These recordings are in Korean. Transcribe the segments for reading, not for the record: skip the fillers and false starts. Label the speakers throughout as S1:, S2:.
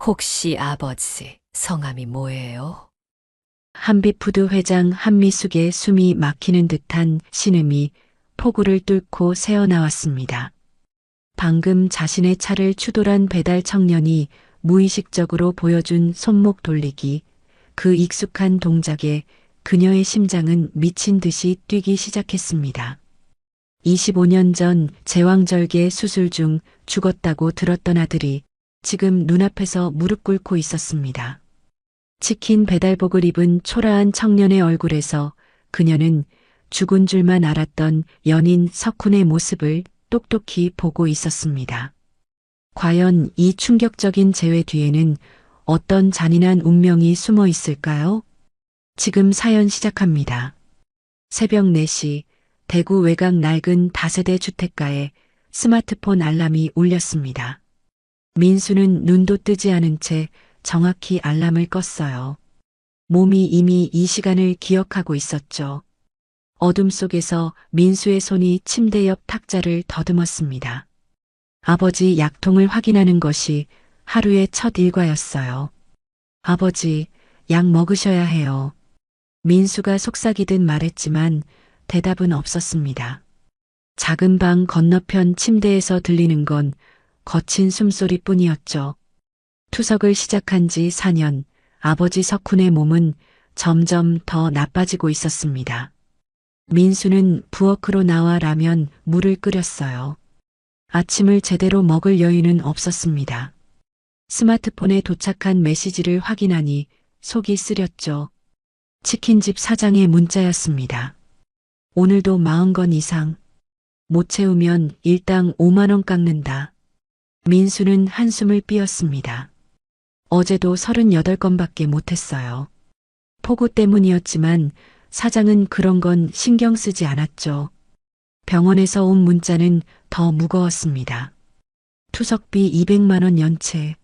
S1: 혹시 아버지 성함이 뭐예요?
S2: 한빛푸드 회장 한미숙의 숨이 막히는 듯한 신음이 폭우를 뚫고 새어나왔습니다. 방금 자신의 차를 추돌한 배달 청년이 무의식적으로 보여준 손목 돌리기, 그 익숙한 동작에 그녀의 심장은 미친 듯이 뛰기 시작했습니다. 25년 전 제왕절개 수술 중 죽었다고 들었던 아들이 지금 눈앞에서 무릎 꿇고 있었습니다. 치킨 배달복을 입은 초라한 청년의 얼굴에서 그녀는 죽은 줄만 알았던 연인 석훈의 모습을 똑똑히 보고 있었습니다. 과연 이 충격적인 재회 뒤에는 어떤 잔인한 운명이 숨어 있을까요? 지금 사연 시작합니다. 새벽 4시 대구 외곽 낡은 다세대 주택가에 스마트폰 알람이 울렸습니다. 민수는 눈도 뜨지 않은 채 정확히 알람을 껐어요. 몸이 이미 이 시간을 기억하고 있었죠. 어둠 속에서 민수의 손이 침대 옆 탁자를 더듬었습니다. 아버지 약통을 확인하는 것이 하루의 첫 일과였어요. 아버지, 약 먹으셔야 해요. 민수가 속삭이듯 말했지만 대답은 없었습니다. 작은 방 건너편 침대에서 들리는 건 거친 숨소리뿐이었죠. 투석을 시작한 지 4년, 아버지 석훈의 몸은 점점 더 나빠지고 있었습니다. 민수는 부엌으로 나와 라면, 물을 끓였어요. 아침을 제대로 먹을 여유는 없었습니다. 스마트폰에 도착한 메시지를 확인하니 속이 쓰렸죠. 치킨집 사장의 문자였습니다. 오늘도 40건 이상. 못 채우면 일당 5만 원 깎는다. 민수는 한숨을 삐었습니다. 어제도 38건밖에 못했어요. 폭우 때문이었지만 사장은 그런 건 신경 쓰지 않았죠. 병원에서 온 문자는 더 무거웠습니다. 투석비 200만 원 연체.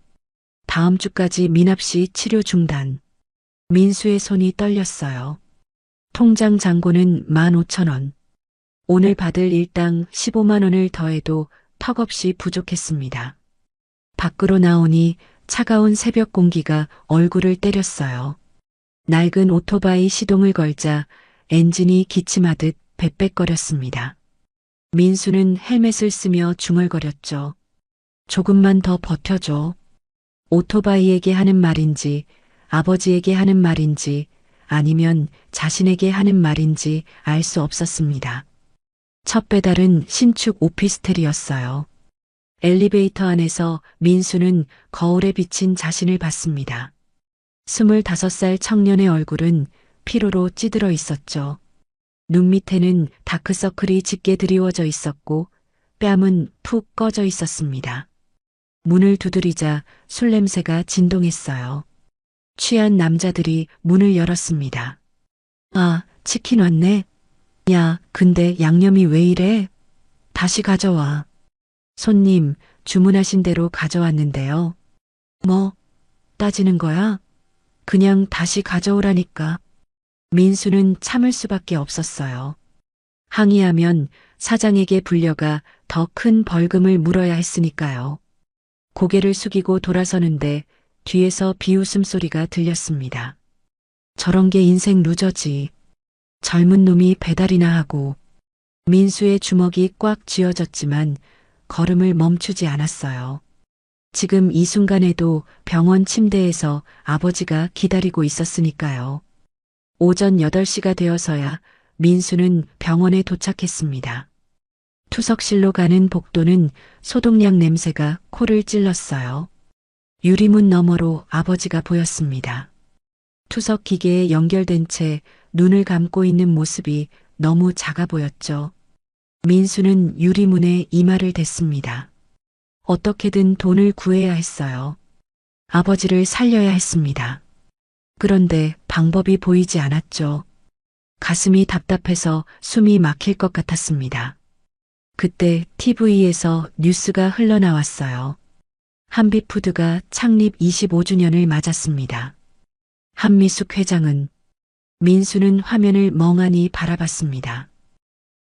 S2: 다음 주까지 미납시 치료 중단. 민수의 손이 떨렸어요. 통장 잔고는 15,000원. 오늘 받을 일당 15만 원을 더해도 턱없이 부족했습니다. 밖으로 나오니 차가운 새벽 공기가 얼굴을 때렸어요. 낡은 오토바이 시동을 걸자 엔진이 기침하듯 뱄뱄거렸습니다. 민수는 헬멧을 쓰며 중얼거렸죠. 조금만 더 버텨줘. 오토바이에게 하는 말인지, 아버지에게 하는 말인지, 아니면 자신에게 하는 말인지 알 수 없었습니다. 첫 배달은 신축 오피스텔이었어요. 엘리베이터 안에서 민수는 거울에 비친 자신을 봤습니다. 25살 청년의 얼굴은 피로로 찌들어 있었죠. 눈 밑에는 다크서클이 짙게 드리워져 있었고 뺨은 푹 꺼져 있었습니다. 문을 두드리자 술 냄새가 진동했어요. 취한 남자들이 문을 열었습니다. 아, 치킨 왔네. 야, 근데 양념이 왜 이래? 다시 가져와. 손님, 주문하신 대로 가져왔는데요. 뭐, 따지는 거야? 그냥 다시 가져오라니까. 민수는 참을 수밖에 없었어요. 항의하면 사장에게 불려가 더 큰 벌금을 물어야 했으니까요. 고개를 숙이고 돌아서는데 뒤에서 비웃음 소리가 들렸습니다. 저런 게 인생 루저지. 젊은 놈이 배달이나 하고. 민수의 주먹이 꽉 쥐어졌지만 걸음을 멈추지 않았어요. 지금 이 순간에도 병원 침대에서 아버지가 기다리고 있었으니까요. 오전 8시가 되어서야 민수는 병원에 도착했습니다. 투석실로 가는 복도는 소독약 냄새가 코를 찔렀어요. 유리문 너머로 아버지가 보였습니다. 투석 기계에 연결된 채 눈을 감고 있는 모습이 너무 작아 보였죠. 민수는 유리문에 이마를 댔습니다. 어떻게든 돈을 구해야 했어요. 아버지를 살려야 했습니다. 그런데 방법이 보이지 않았죠. 가슴이 답답해서 숨이 막힐 것 같았습니다. 그때 TV에서 뉴스가 흘러나왔어요. 한빛푸드가 창립 25주년을 맞았습니다. 한미숙 회장은 민수는 화면을 멍하니 바라봤습니다.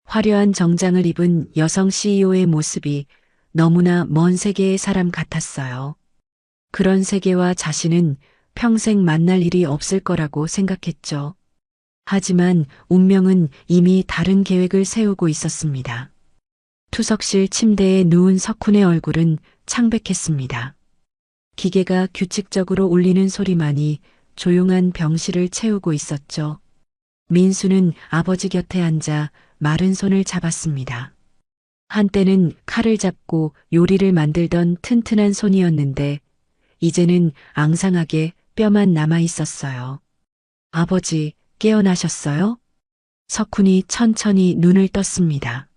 S2: 화려한 정장을 입은 여성 CEO의 모습이 너무나 먼 세계의 사람 같았어요. 그런 세계와 자신은 평생 만날 일이 없을 거라고 생각했죠. 하지만 운명은 이미 다른 계획을 세우고 있었습니다. 투석실 침대에 누운 석훈의 얼굴은 창백했습니다. 기계가 규칙적으로 울리는 소리만이 조용한 병실을 채우고 있었죠. 민수는 아버지 곁에 앉아 마른 손을 잡았습니다. 한때는 칼을 잡고 요리를 만들던 튼튼한 손이었는데 이제는 앙상하게 뼈만 남아 있었어요. 아버지, 깨어나셨어요? 석훈이 천천히 눈을 떴습니다.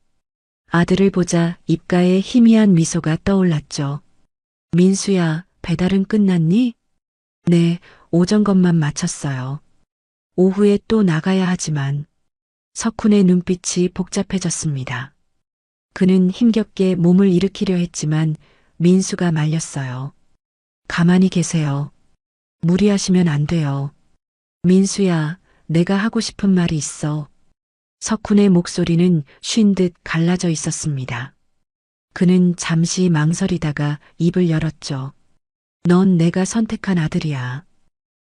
S2: 아들을 보자 입가에 희미한 미소가 떠올랐죠. 민수야, 배달은 끝났니? 네, 오전 것만 마쳤어요. 오후에 또 나가야 하지만 석훈의 눈빛이 복잡해졌습니다. 그는 힘겹게 몸을 일으키려 했지만 민수가 말렸어요. 가만히 계세요. 무리하시면 안 돼요. 민수야, 내가 하고 싶은 말이 있어. 석훈의 목소리는 쉰 듯 갈라져 있었습니다. 그는 잠시 망설이다가 입을 열었죠. 넌 내가 선택한 아들이야.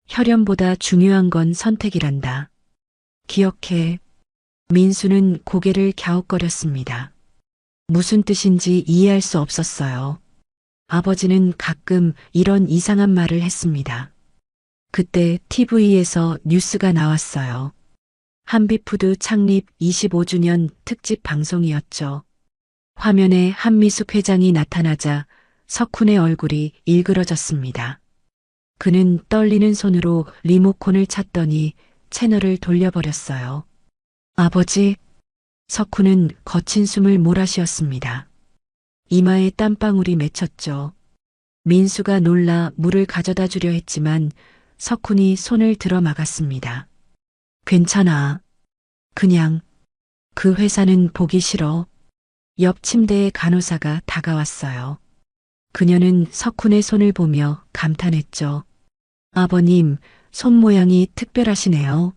S2: 혈연보다 중요한 건 선택이란다. 기억해. 민수는 고개를 갸웃거렸습니다. 무슨 뜻인지 이해할 수 없었어요. 아버지는 가끔 이런 이상한 말을 했습니다. 그때 TV에서 뉴스가 나왔어요. 한빛푸드 창립 25주년 특집 방송이었죠. 화면에 한미숙 회장이 나타나자 석훈의 얼굴이 일그러졌습니다. 그는 떨리는 손으로 리모컨을 찾더니 채널을 돌려버렸어요. 아버지, 석훈은 거친 숨을 몰아쉬었습니다. 이마에 땀방울이 맺혔죠. 민수가 놀라 물을 가져다 주려 했지만 석훈이 손을 들어 막았습니다. 괜찮아. 그냥 그 회사는 보기 싫어. 옆 침대에 간호사가 다가왔어요. 그녀는 석훈의 손을 보며 감탄했죠. 아버님, 손 모양이 특별하시네요.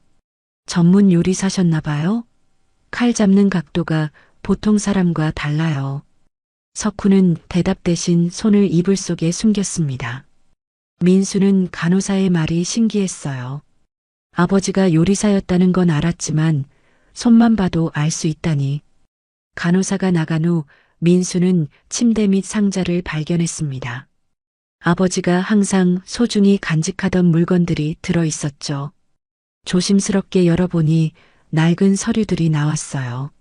S2: 전문 요리사셨나 봐요? 칼 잡는 각도가 보통 사람과 달라요. 석훈은 대답 대신 손을 이불 속에 숨겼습니다. 민수는 간호사의 말이 신기했어요. 아버지가 요리사였다는 건 알았지만 손만 봐도 알 수 있다니. 간호사가 나간 후 민수는 침대 밑 상자를 발견했습니다. 아버지가 항상 소중히 간직하던 물건들이 들어 있었죠. 조심스럽게 열어보니 낡은 서류들이 나왔어요.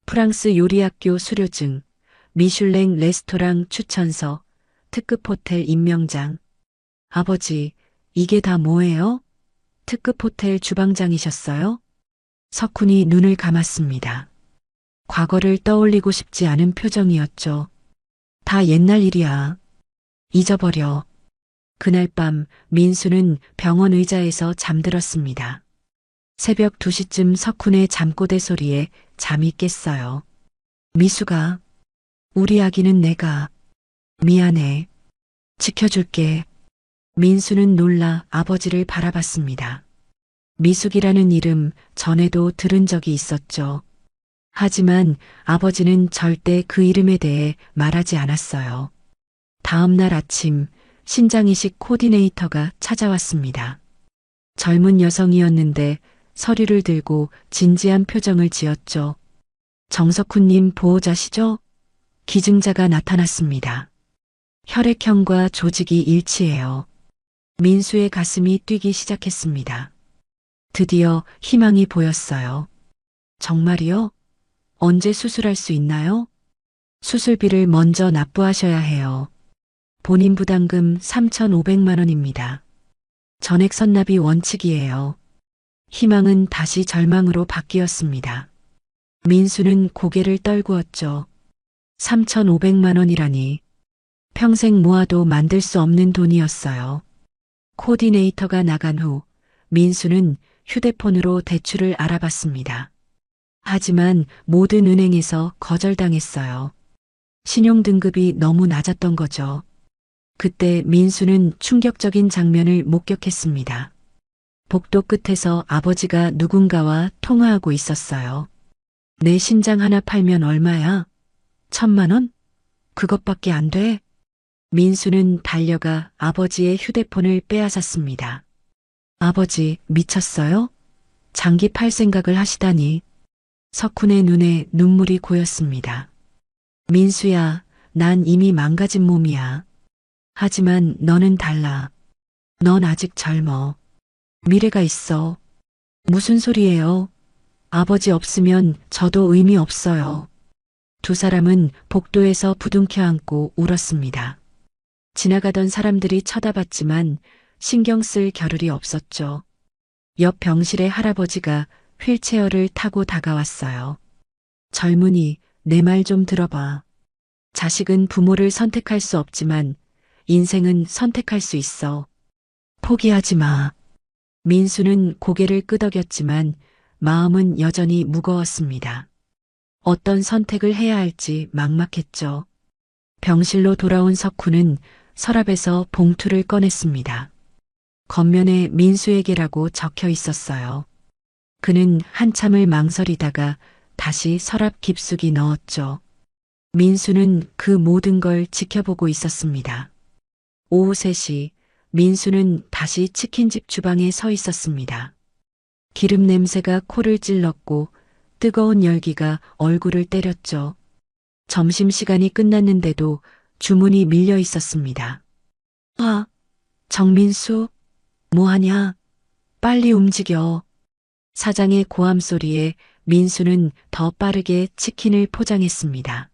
S2: 프랑스 요리학교 수료증, 미슐랭 레스토랑 추천서, 특급 호텔 임명장. 아버지, 이게 다 뭐예요? 특급 호텔 주방장이셨어요? 석훈이 눈을 감았습니다. 과거를 떠올리고 싶지 않은 표정이었죠. 다 옛날 일이야. 잊어버려. 그날 밤 민수는 병원 의자에서 잠들었습니다. 새벽 2시쯤 석훈의 잠꼬대 소리에 잠이 깼어요. 미수가, 우리 아기는 내가, 미안해. 지켜줄게. 민수는 놀라 아버지를 바라봤습니다. 미숙이라는 이름 전에도 들은 적이 있었죠. 하지만 아버지는 절대 그 이름에 대해 말하지 않았어요. 다음 날 아침 신장이식 코디네이터가 찾아왔습니다. 젊은 여성이었는데 서류를 들고 진지한 표정을 지었죠. 정석훈님 보호자시죠? 기증자가 나타났습니다. 혈액형과 조직이 일치해요. 민수의 가슴이 뛰기 시작했습니다. 드디어 희망이 보였어요. 정말이요? 언제 수술할 수 있나요? 수술비를 먼저 납부하셔야 해요. 본인 부담금 3,500만 원입니다. 전액 선납이 원칙이에요. 희망은 다시 절망으로 바뀌었습니다. 민수는 고개를 떨구었죠. 3,500만 원이라니. 평생 모아도 만들 수 없는 돈이었어요. 코디네이터가 나간 후 민수는 휴대폰으로 대출을 알아봤습니다. 하지만 모든 은행에서 거절당했어요. 신용등급이 너무 낮았던 거죠. 그때 민수는 충격적인 장면을 목격했습니다. 복도 끝에서 아버지가 누군가와 통화하고 있었어요. 내 신장 하나 팔면 얼마야? 1,000만 원? 그것밖에 안 돼? 민수는 달려가 아버지의 휴대폰을 빼앗았습니다. 아버지, 미쳤어요? 장기 팔 생각을 하시다니. 석훈의 눈에 눈물이 고였습니다. 민수야, 난 이미 망가진 몸이야. 하지만 너는 달라. 넌 아직 젊어. 미래가 있어. 무슨 소리예요? 아버지 없으면 저도 의미 없어요. 두 사람은 복도에서 부둥켜 안고 울었습니다. 지나가던 사람들이 쳐다봤지만 신경 쓸 겨를이 없었죠. 옆 병실의 할아버지가 휠체어를 타고 다가왔어요. 젊은이, 내 말 좀 들어봐. 자식은 부모를 선택할 수 없지만 인생은 선택할 수 있어. 포기하지 마. 민수는 고개를 끄덕였지만 마음은 여전히 무거웠습니다. 어떤 선택을 해야 할지 막막했죠. 병실로 돌아온 석훈은 서랍에서 봉투를 꺼냈습니다. 겉면에 민수에게라고 적혀 있었어요. 그는 한참을 망설이다가 다시 서랍 깊숙이 넣었죠. 민수는 그 모든 걸 지켜보고 있었습니다. 오후 3시 민수는 다시 치킨집 주방에 서 있었습니다. 기름 냄새가 코를 찔렀고 뜨거운 열기가 얼굴을 때렸죠. 점심시간이 끝났는데도 주문이 밀려 있었습니다. 아, 정민수, 뭐하냐? 빨리 움직여. 사장의 고함 소리에 민수는 더 빠르게 치킨을 포장했습니다.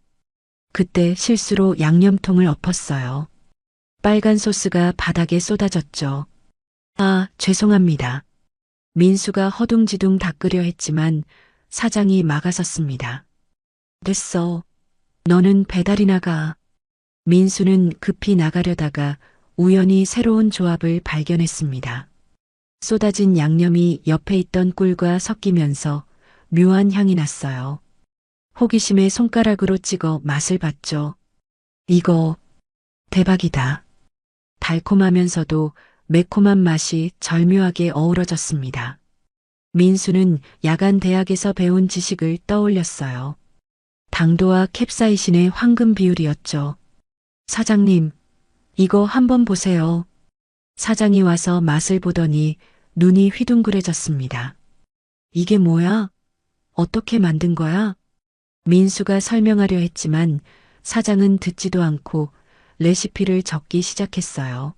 S2: 그때 실수로 양념통을 엎었어요. 빨간 소스가 바닥에 쏟아졌죠. 아, 죄송합니다. 민수가 허둥지둥 닦으려 했지만 사장이 막아섰습니다. 됐어. 너는 배달이나 가. 민수는 급히 나가려다가 우연히 새로운 조합을 발견했습니다. 쏟아진 양념이 옆에 있던 꿀과 섞이면서 묘한 향이 났어요. 호기심에 손가락으로 찍어 맛을 봤죠. 이거 대박이다. 달콤하면서도 매콤한 맛이 절묘하게 어우러졌습니다. 민수는 야간 대학에서 배운 지식을 떠올렸어요. 당도와 캡사이신의 황금 비율이었죠. 사장님, 이거 한번 보세요. 사장이 와서 맛을 보더니 눈이 휘둥그레졌습니다. 이게 뭐야? 어떻게 만든 거야? 민수가 설명하려 했지만 사장은 듣지도 않고 레시피를 적기 시작했어요.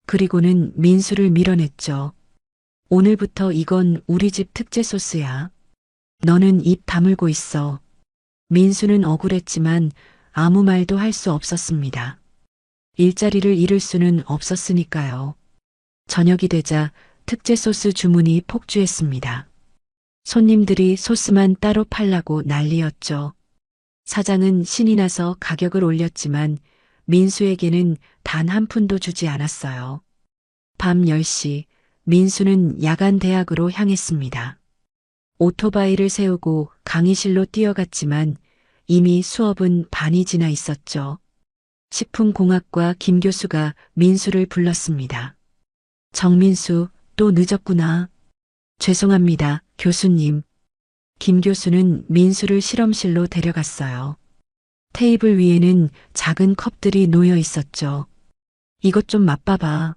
S2: 그리고는 민수를 밀어냈죠. 오늘부터 이건 우리 집 특제 소스야. 너는 입 다물고 있어. 민수는 억울했지만 아무 말도 할 수 없었습니다. 일자리를 잃을 수는 없었으니까요. 저녁이 되자 특제 소스 주문이 폭주했습니다. 손님들이 소스만 따로 팔라고 난리였죠. 사장은 신이 나서 가격을 올렸지만 민수에게는 단 한 푼도 주지 않았어요. 밤 10시 민수는 야간 대학으로 향했습니다. 오토바이를 세우고 강의실로 뛰어갔지만 이미 수업은 반이 지나 있었죠. 식품공학과 김 교수가 민수를 불렀습니다. 정민수, 또 늦었구나. 죄송합니다, 교수님. 김 교수는 민수를 실험실로 데려갔어요. 테이블 위에는 작은 컵들이 놓여 있었죠. 이것 좀 맛봐봐.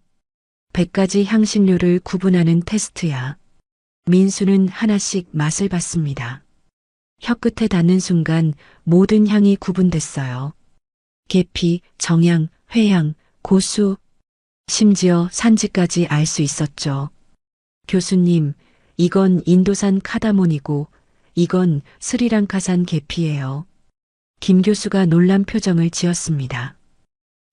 S2: 100가지 향신료를 구분하는 테스트야. 민수는 하나씩 맛을 봤습니다. 혀끝에 닿는 순간 모든 향이 구분됐어요. 계피, 정향, 회향, 고수, 심지어 산지까지 알 수 있었죠. 교수님, 이건 인도산 카다몬이고 이건 스리랑카산 계피예요. 김 교수가 놀란 표정을 지었습니다.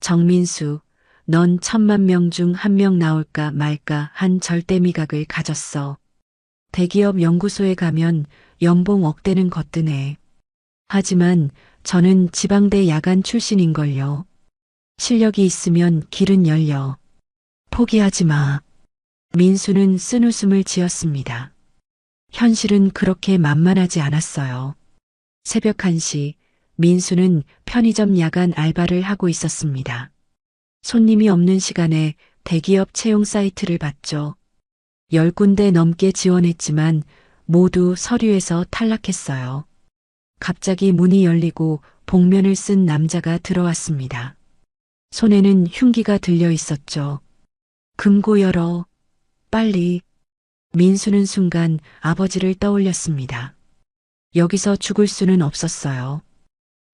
S2: 정민수, 넌 10,000명 중 1명 나올까 말까 한 절대 미각을 가졌어. 대기업 연구소에 가면 연봉 억대는 거뜬해. 하지만 저는 지방대 야간 출신인걸요. 실력이 있으면 길은 열려. 포기하지 마. 민수는 쓴웃음을 지었습니다. 현실은 그렇게 만만하지 않았어요. 새벽 1시 민수는 편의점 야간 알바를 하고 있었습니다. 손님이 없는 시간에 대기업 채용 사이트를 봤죠. 10군데 넘게 지원했지만 모두 서류에서 탈락했어요. 갑자기 문이 열리고 복면을 쓴 남자가 들어왔습니다. 손에는 흉기가 들려 있었죠. 금고 열어. 빨리. 민수는 순간 아버지를 떠올렸습니다. 여기서 죽을 수는 없었어요.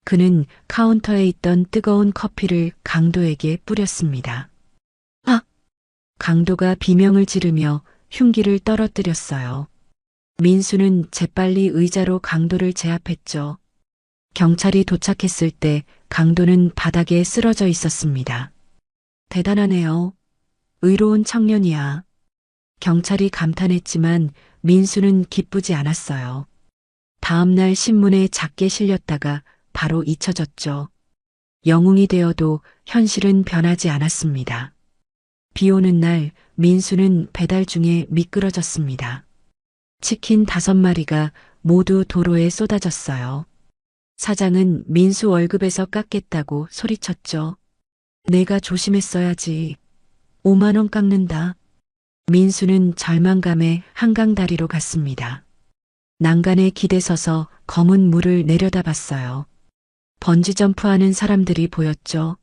S2: 그는 카운터에 있던 뜨거운 커피를 강도에게 뿌렸습니다. 아! 강도가 비명을 지르며 흉기를 떨어뜨렸어요. 민수는 재빨리 의자로 강도를 제압했죠. 경찰이 도착했을 때 강도는 바닥에 쓰러져 있었습니다. 대단하네요. 의로운 청년이야. 경찰이 감탄했지만 민수는 기쁘지 않았어요. 다음날 신문에 작게 실렸다가 바로 잊혀졌죠. 영웅이 되어도 현실은 변하지 않았습니다. 비 오는 날 민수는 배달 중에 미끄러졌습니다. 치킨 5마리가 모두 도로에 쏟아졌어요. 사장은 민수 월급에서 깎겠다고 소리쳤죠. 내가 조심했어야지. 5만 원 깎는다. 민수는 절망감에 한강다리로 갔습니다. 난간에 기대서서 검은 물을 내려다봤어요. 번지점프하는 사람들이 보였죠.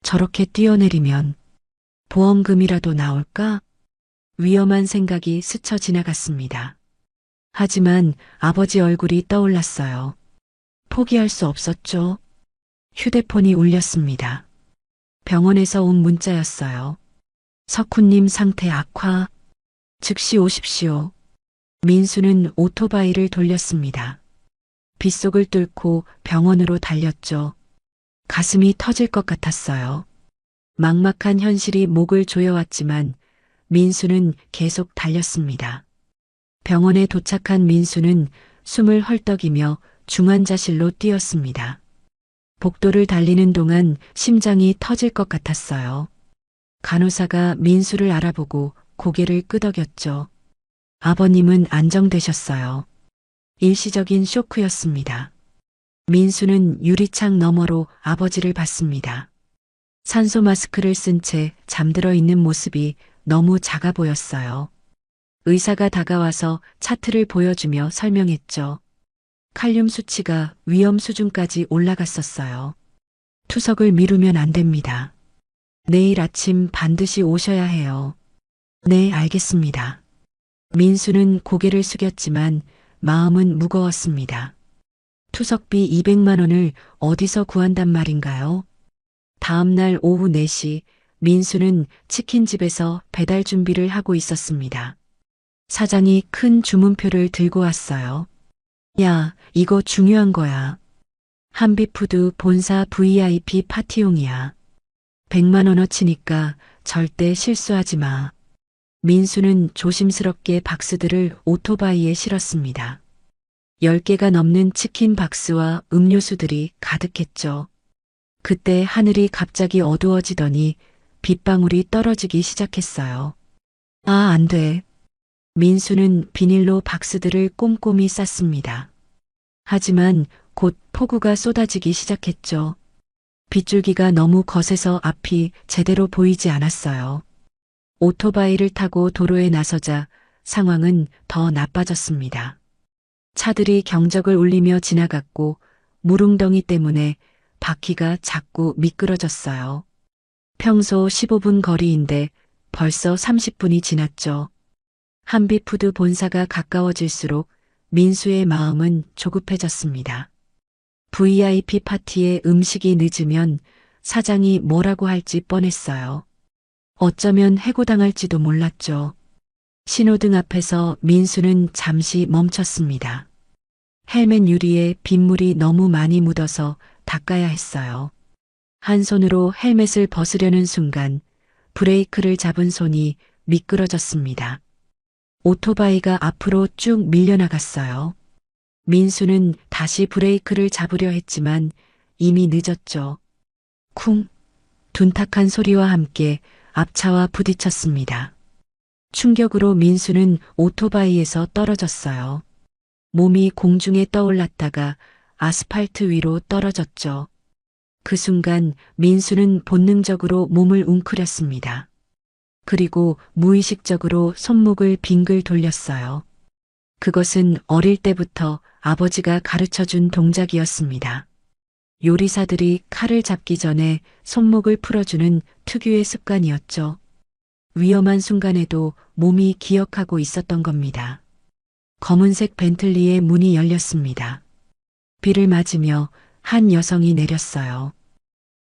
S2: 저렇게 뛰어내리면 보험금이라도 나올까? 위험한 생각이 스쳐 지나갔습니다. 하지만 아버지 얼굴이 떠올랐어요. 포기할 수 없었죠. 휴대폰이 울렸습니다. 병원에서 온 문자였어요. 석훈님 상태 악화. 즉시 오십시오. 민수는 오토바이를 돌렸습니다. 빗속을 뚫고 병원으로 달렸죠. 가슴이 터질 것 같았어요. 막막한 현실이 목을 조여왔지만 민수는 계속 달렸습니다. 병원에 도착한 민수는 숨을 헐떡이며 중환자실로 뛰었습니다. 복도를 달리는 동안 심장이 터질 것 같았어요. 간호사가 민수를 알아보고 고개를 끄덕였죠. 아버님은 안정되셨어요. 일시적인 쇼크였습니다. 민수는 유리창 너머로 아버지를 봤습니다. 산소 마스크를 쓴 채 잠들어 있는 모습이 너무 작아 보였어요. 의사가 다가와서 차트를 보여주며 설명했죠. 칼륨 수치가 위험 수준까지 올라갔었어요. 투석을 미루면 안 됩니다. 내일 아침 반드시 오셔야 해요. 네, 알겠습니다. 민수는 고개를 숙였지만 마음은 무거웠습니다. 투석비 200만 원을 어디서 구한단 말인가요? 다음 날 오후 4시 민수는 치킨집에서 배달 준비를 하고 있었습니다. 사장이 큰 주문표를 들고 왔어요. 야, 이거 중요한 거야. 한비푸드 본사 VIP 파티용이야. 100만 원어치니까 절대 실수하지 마. 민수는 조심스럽게 박스들을 오토바이에 실었습니다. 10개가 넘는 치킨 박스와 음료수들이 가득했죠. 그때 하늘이 갑자기 어두워지더니 빗방울이 떨어지기 시작했어요. 아, 안 돼. 민수는 비닐로 박스들을 꼼꼼히 쌌습니다. 하지만 곧 폭우가 쏟아지기 시작했죠. 빗줄기가 너무 거세서 앞이 제대로 보이지 않았어요. 오토바이를 타고 도로에 나서자 상황은 더 나빠졌습니다. 차들이 경적을 울리며 지나갔고 물웅덩이 때문에 바퀴가 자꾸 미끄러졌어요. 평소 15분 거리인데 벌써 30분이 지났죠. 한비푸드 본사가 가까워질수록 민수의 마음은 조급해졌습니다. VIP 파티에 음식이 늦으면 사장이 뭐라고 할지 뻔했어요. 어쩌면 해고당할지도 몰랐죠. 신호등 앞에서 민수는 잠시 멈췄습니다. 헬멧 유리에 빗물이 너무 많이 묻어서 닦아야 했어요. 한 손으로 헬멧을 벗으려는 순간 브레이크를 잡은 손이 미끄러졌습니다. 오토바이가 앞으로 쭉 밀려나갔어요. 민수는 다시 브레이크를 잡으려 했지만 이미 늦었죠. 쿵! 둔탁한 소리와 함께 앞차와 부딪혔습니다. 충격으로 민수는 오토바이에서 떨어졌어요. 몸이 공중에 떠올랐다가 아스팔트 위로 떨어졌죠. 그 순간 민수는 본능적으로 몸을 웅크렸습니다. 그리고 무의식적으로 손목을 빙글 돌렸어요. 그것은 어릴 때부터 아버지가 가르쳐준 동작이었습니다. 요리사들이 칼을 잡기 전에 손목을 풀어주는 특유의 습관이었죠. 위험한 순간에도 몸이 기억하고 있었던 겁니다. 검은색 벤틀리의 문이 열렸습니다. 비를 맞으며 한 여성이 내렸어요.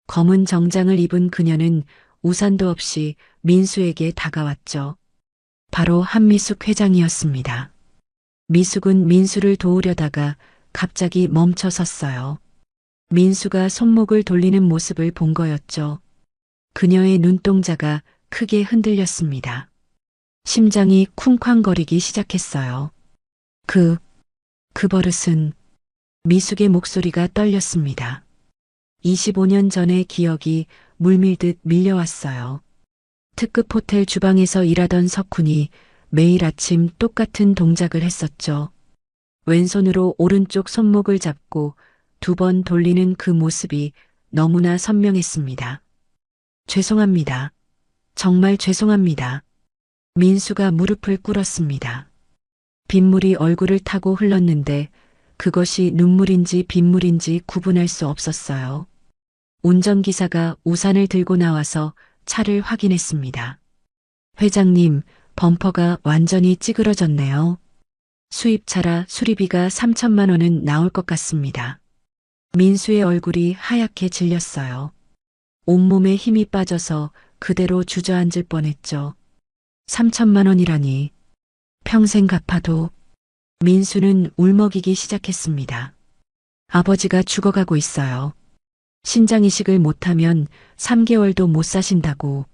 S2: 검은 정장을 입은 그녀는 우산도 없이 민수에게 다가왔죠. 바로 한미숙 회장이었습니다. 미숙은 민수를 도우려다가 갑자기 멈춰 섰어요. 민수가 손목을 돌리는 모습을 본 거였죠. 그녀의 눈동자가 크게 흔들렸습니다. 심장이 쿵쾅거리기 시작했어요. 그 버릇은 미숙의 목소리가 떨렸습니다. 25년 전의 기억이 물밀듯 밀려왔어요. 특급 호텔 주방에서 일하던 석훈이 매일 아침 똑같은 동작을 했었죠. 왼손으로 오른쪽 손목을 잡고 2번 돌리는 그 모습이 너무나 선명했습니다. 죄송합니다. 정말 죄송합니다. 민수가 무릎을 꿇었습니다. 빗물이 얼굴을 타고 흘렀는데 그것이 눈물인지 빗물인지 구분할 수 없었어요. 운전기사가 우산을 들고 나와서 차를 확인했습니다. 회장님, 범퍼가 완전히 찌그러졌네요. 수입차라 수리비가 3천만 원은 나올 것 같습니다. 민수의 얼굴이 하얗게 질렸어요. 온몸에 힘이 빠져서 그대로 주저앉을 뻔했죠. 3천만 원이라니. 평생 갚아도. 민수는 울먹이기 시작했습니다. 아버지가 죽어가고 있어요. 신장이식을 못하면 3개월도 못 사신다고.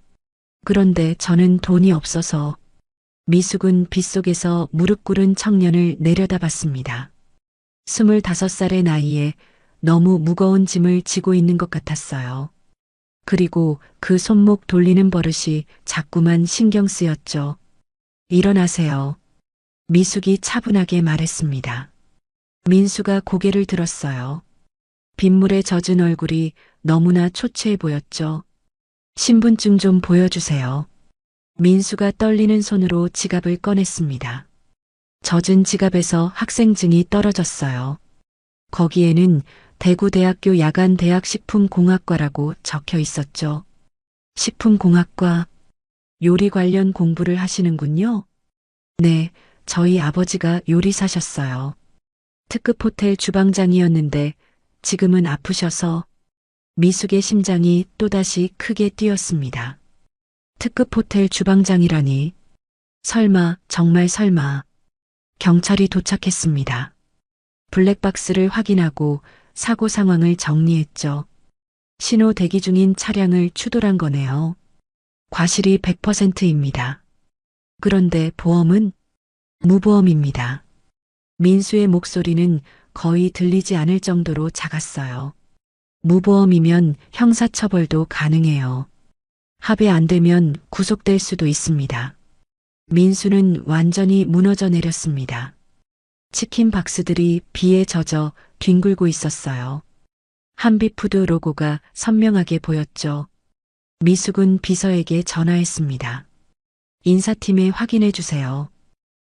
S2: 그런데 저는 돈이 없어서. 미숙은 빗속에서 무릎 꿇은 청년을 내려다봤습니다. 25살의 나이에 너무 무거운 짐을 지고 있는 것 같았어요. 그리고 그 손목 돌리는 버릇이 자꾸만 신경 쓰였죠. 일어나세요. 미숙이 차분하게 말했습니다. 민수가 고개를 들었어요. 빗물에 젖은 얼굴이 너무나 초췌해 보였죠. 신분증 좀 보여주세요. 민수가 떨리는 손으로 지갑을 꺼냈습니다. 젖은 지갑에서 학생증이 떨어졌어요. 거기에는 대구대학교 야간대학식품공학과라고 적혀 있었죠. 식품공학과, 요리 관련 공부를 하시는군요. 네, 저희 아버지가 요리사셨어요. 특급 호텔 주방장이었는데 지금은 아프셔서. 미숙의 심장이 또다시 크게 뛰었습니다. 특급 호텔 주방장이라니. 설마, 정말 설마. 경찰이 도착했습니다. 블랙박스를 확인하고 사고 상황을 정리했죠. 신호 대기 중인 차량을 추돌한 거네요. 과실이 100%입니다. 그런데 보험은? 무보험입니다. 민수의 목소리는 거의 들리지 않을 정도로 작았어요. 무보험이면 형사처벌도 가능해요. 합의 안 되면 구속될 수도 있습니다. 민수는 완전히 무너져 내렸습니다. 치킨 박스들이 비에 젖어 뒹굴고 있었어요. 한비푸드 로고가 선명하게 보였죠. 미숙은 비서에게 전화했습니다. 인사팀에 확인해 주세요.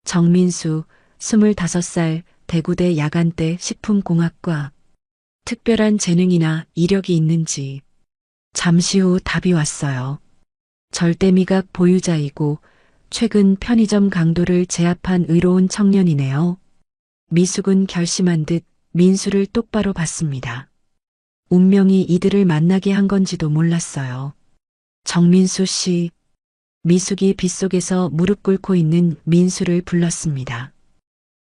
S2: 정민수, 25살, 대구대 야간대 식품공학과. 특별한 재능이나 이력이 있는지. 잠시 후 답이 왔어요. 절대미각 보유자이고 최근 편의점 강도를 제압한 의로운 청년이네요. 미숙은 결심한 듯 민수를 똑바로 봤습니다. 운명이 이들을 만나게 한 건지도 몰랐어요. 정민수 씨. 미숙이 빗속에서 무릎 꿇고 있는 민수를 불렀습니다.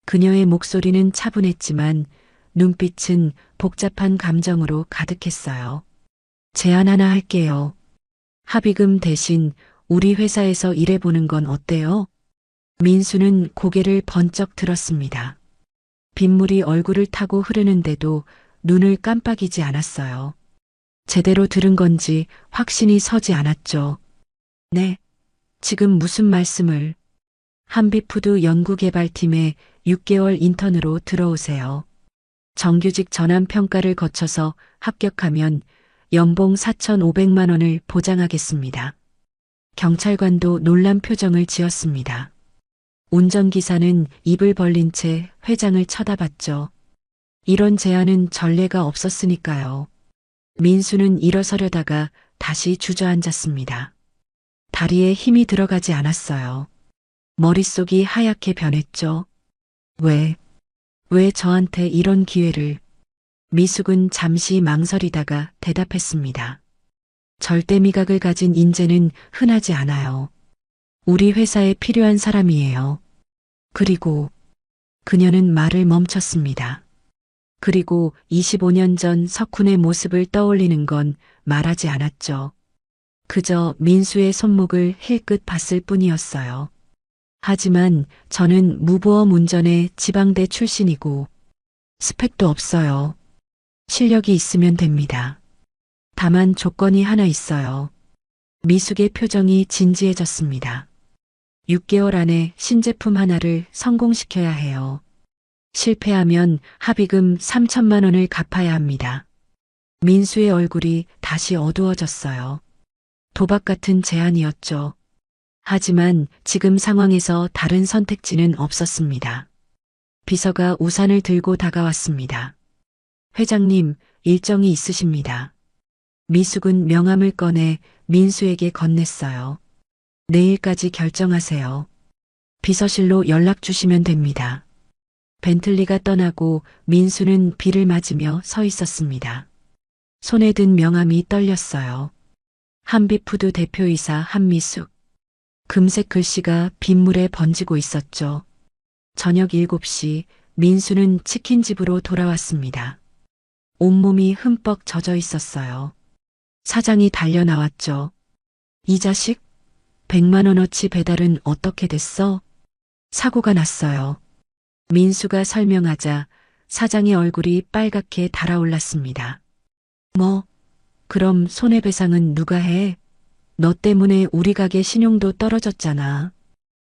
S2: 그녀의 목소리는 차분했지만 눈빛은 복잡한 감정으로 가득했어요. 제안 하나 할게요. 합의금 대신 우리 회사에서 일해보는 건 어때요? 민수는 고개를 번쩍 들었습니다. 빗물이 얼굴을 타고 흐르는데도 눈을 깜빡이지 않았어요. 제대로 들은 건지 확신이 서지 않았죠. 네, 지금 무슨 말씀을. 한비푸드 연구개발팀에 6개월 인턴으로 들어오세요. 정규직 전환 평가를 거쳐서 합격하면 연봉 4,500만 원을 보장하겠습니다. 경찰관도 놀란 표정을 지었습니다. 운전기사는 입을 벌린 채 회장을 쳐다봤죠. 이런 제안은 전례가 없었으니까요. 민수는 일어서려다가 다시 주저앉았습니다. 다리에 힘이 들어가지 않았어요. 머릿속이 하얗게 변했죠. 왜 저한테 이런 기회를? 미숙은 잠시 망설이다가 대답했습니다. 절대 미각을 가진 인재는 흔하지 않아요. 우리 회사에 필요한 사람이에요. 그리고 그녀는 말을 멈췄습니다. 그리고 25년 전 석훈의 모습을 떠올리는 건 말하지 않았죠. 그저 민수의 손목을 힐끗 봤을 뿐이었어요. 하지만 저는 무보험 운전의 지방대 출신이고 스펙도 없어요. 실력이 있으면 됩니다. 다만 조건이 하나 있어요. 미숙의 표정이 진지해졌습니다. 6개월 안에 신제품 하나를 성공시켜야 해요. 실패하면 합의금 3천만 원을 갚아야 합니다. 민수의 얼굴이 다시 어두워졌어요. 도박 같은 제안이었죠. 하지만 지금 상황에서 다른 선택지는 없었습니다. 비서가 우산을 들고 다가왔습니다. 회장님, 일정이 있으십니다. 미숙은 명함을 꺼내 민수에게 건넸어요. 내일까지 결정하세요. 비서실로 연락 주시면 됩니다. 벤틀리가 떠나고 민수는 비를 맞으며 서 있었습니다. 손에 든 명함이 떨렸어요. 한빛푸드 대표이사 한미숙. 금색 글씨가 빗물에 번지고 있었죠. 저녁 7시 민수는 치킨집으로 돌아왔습니다. 온몸이 흠뻑 젖어 있었어요. 사장이 달려 나왔죠. 이 자식? 100만 원어치 배달은 어떻게 됐어? 사고가 났어요. 민수가 설명하자 사장의 얼굴이 빨갛게 달아올랐습니다. 뭐? 그럼 손해배상은 누가 해? 너 때문에 우리 가게 신용도 떨어졌잖아.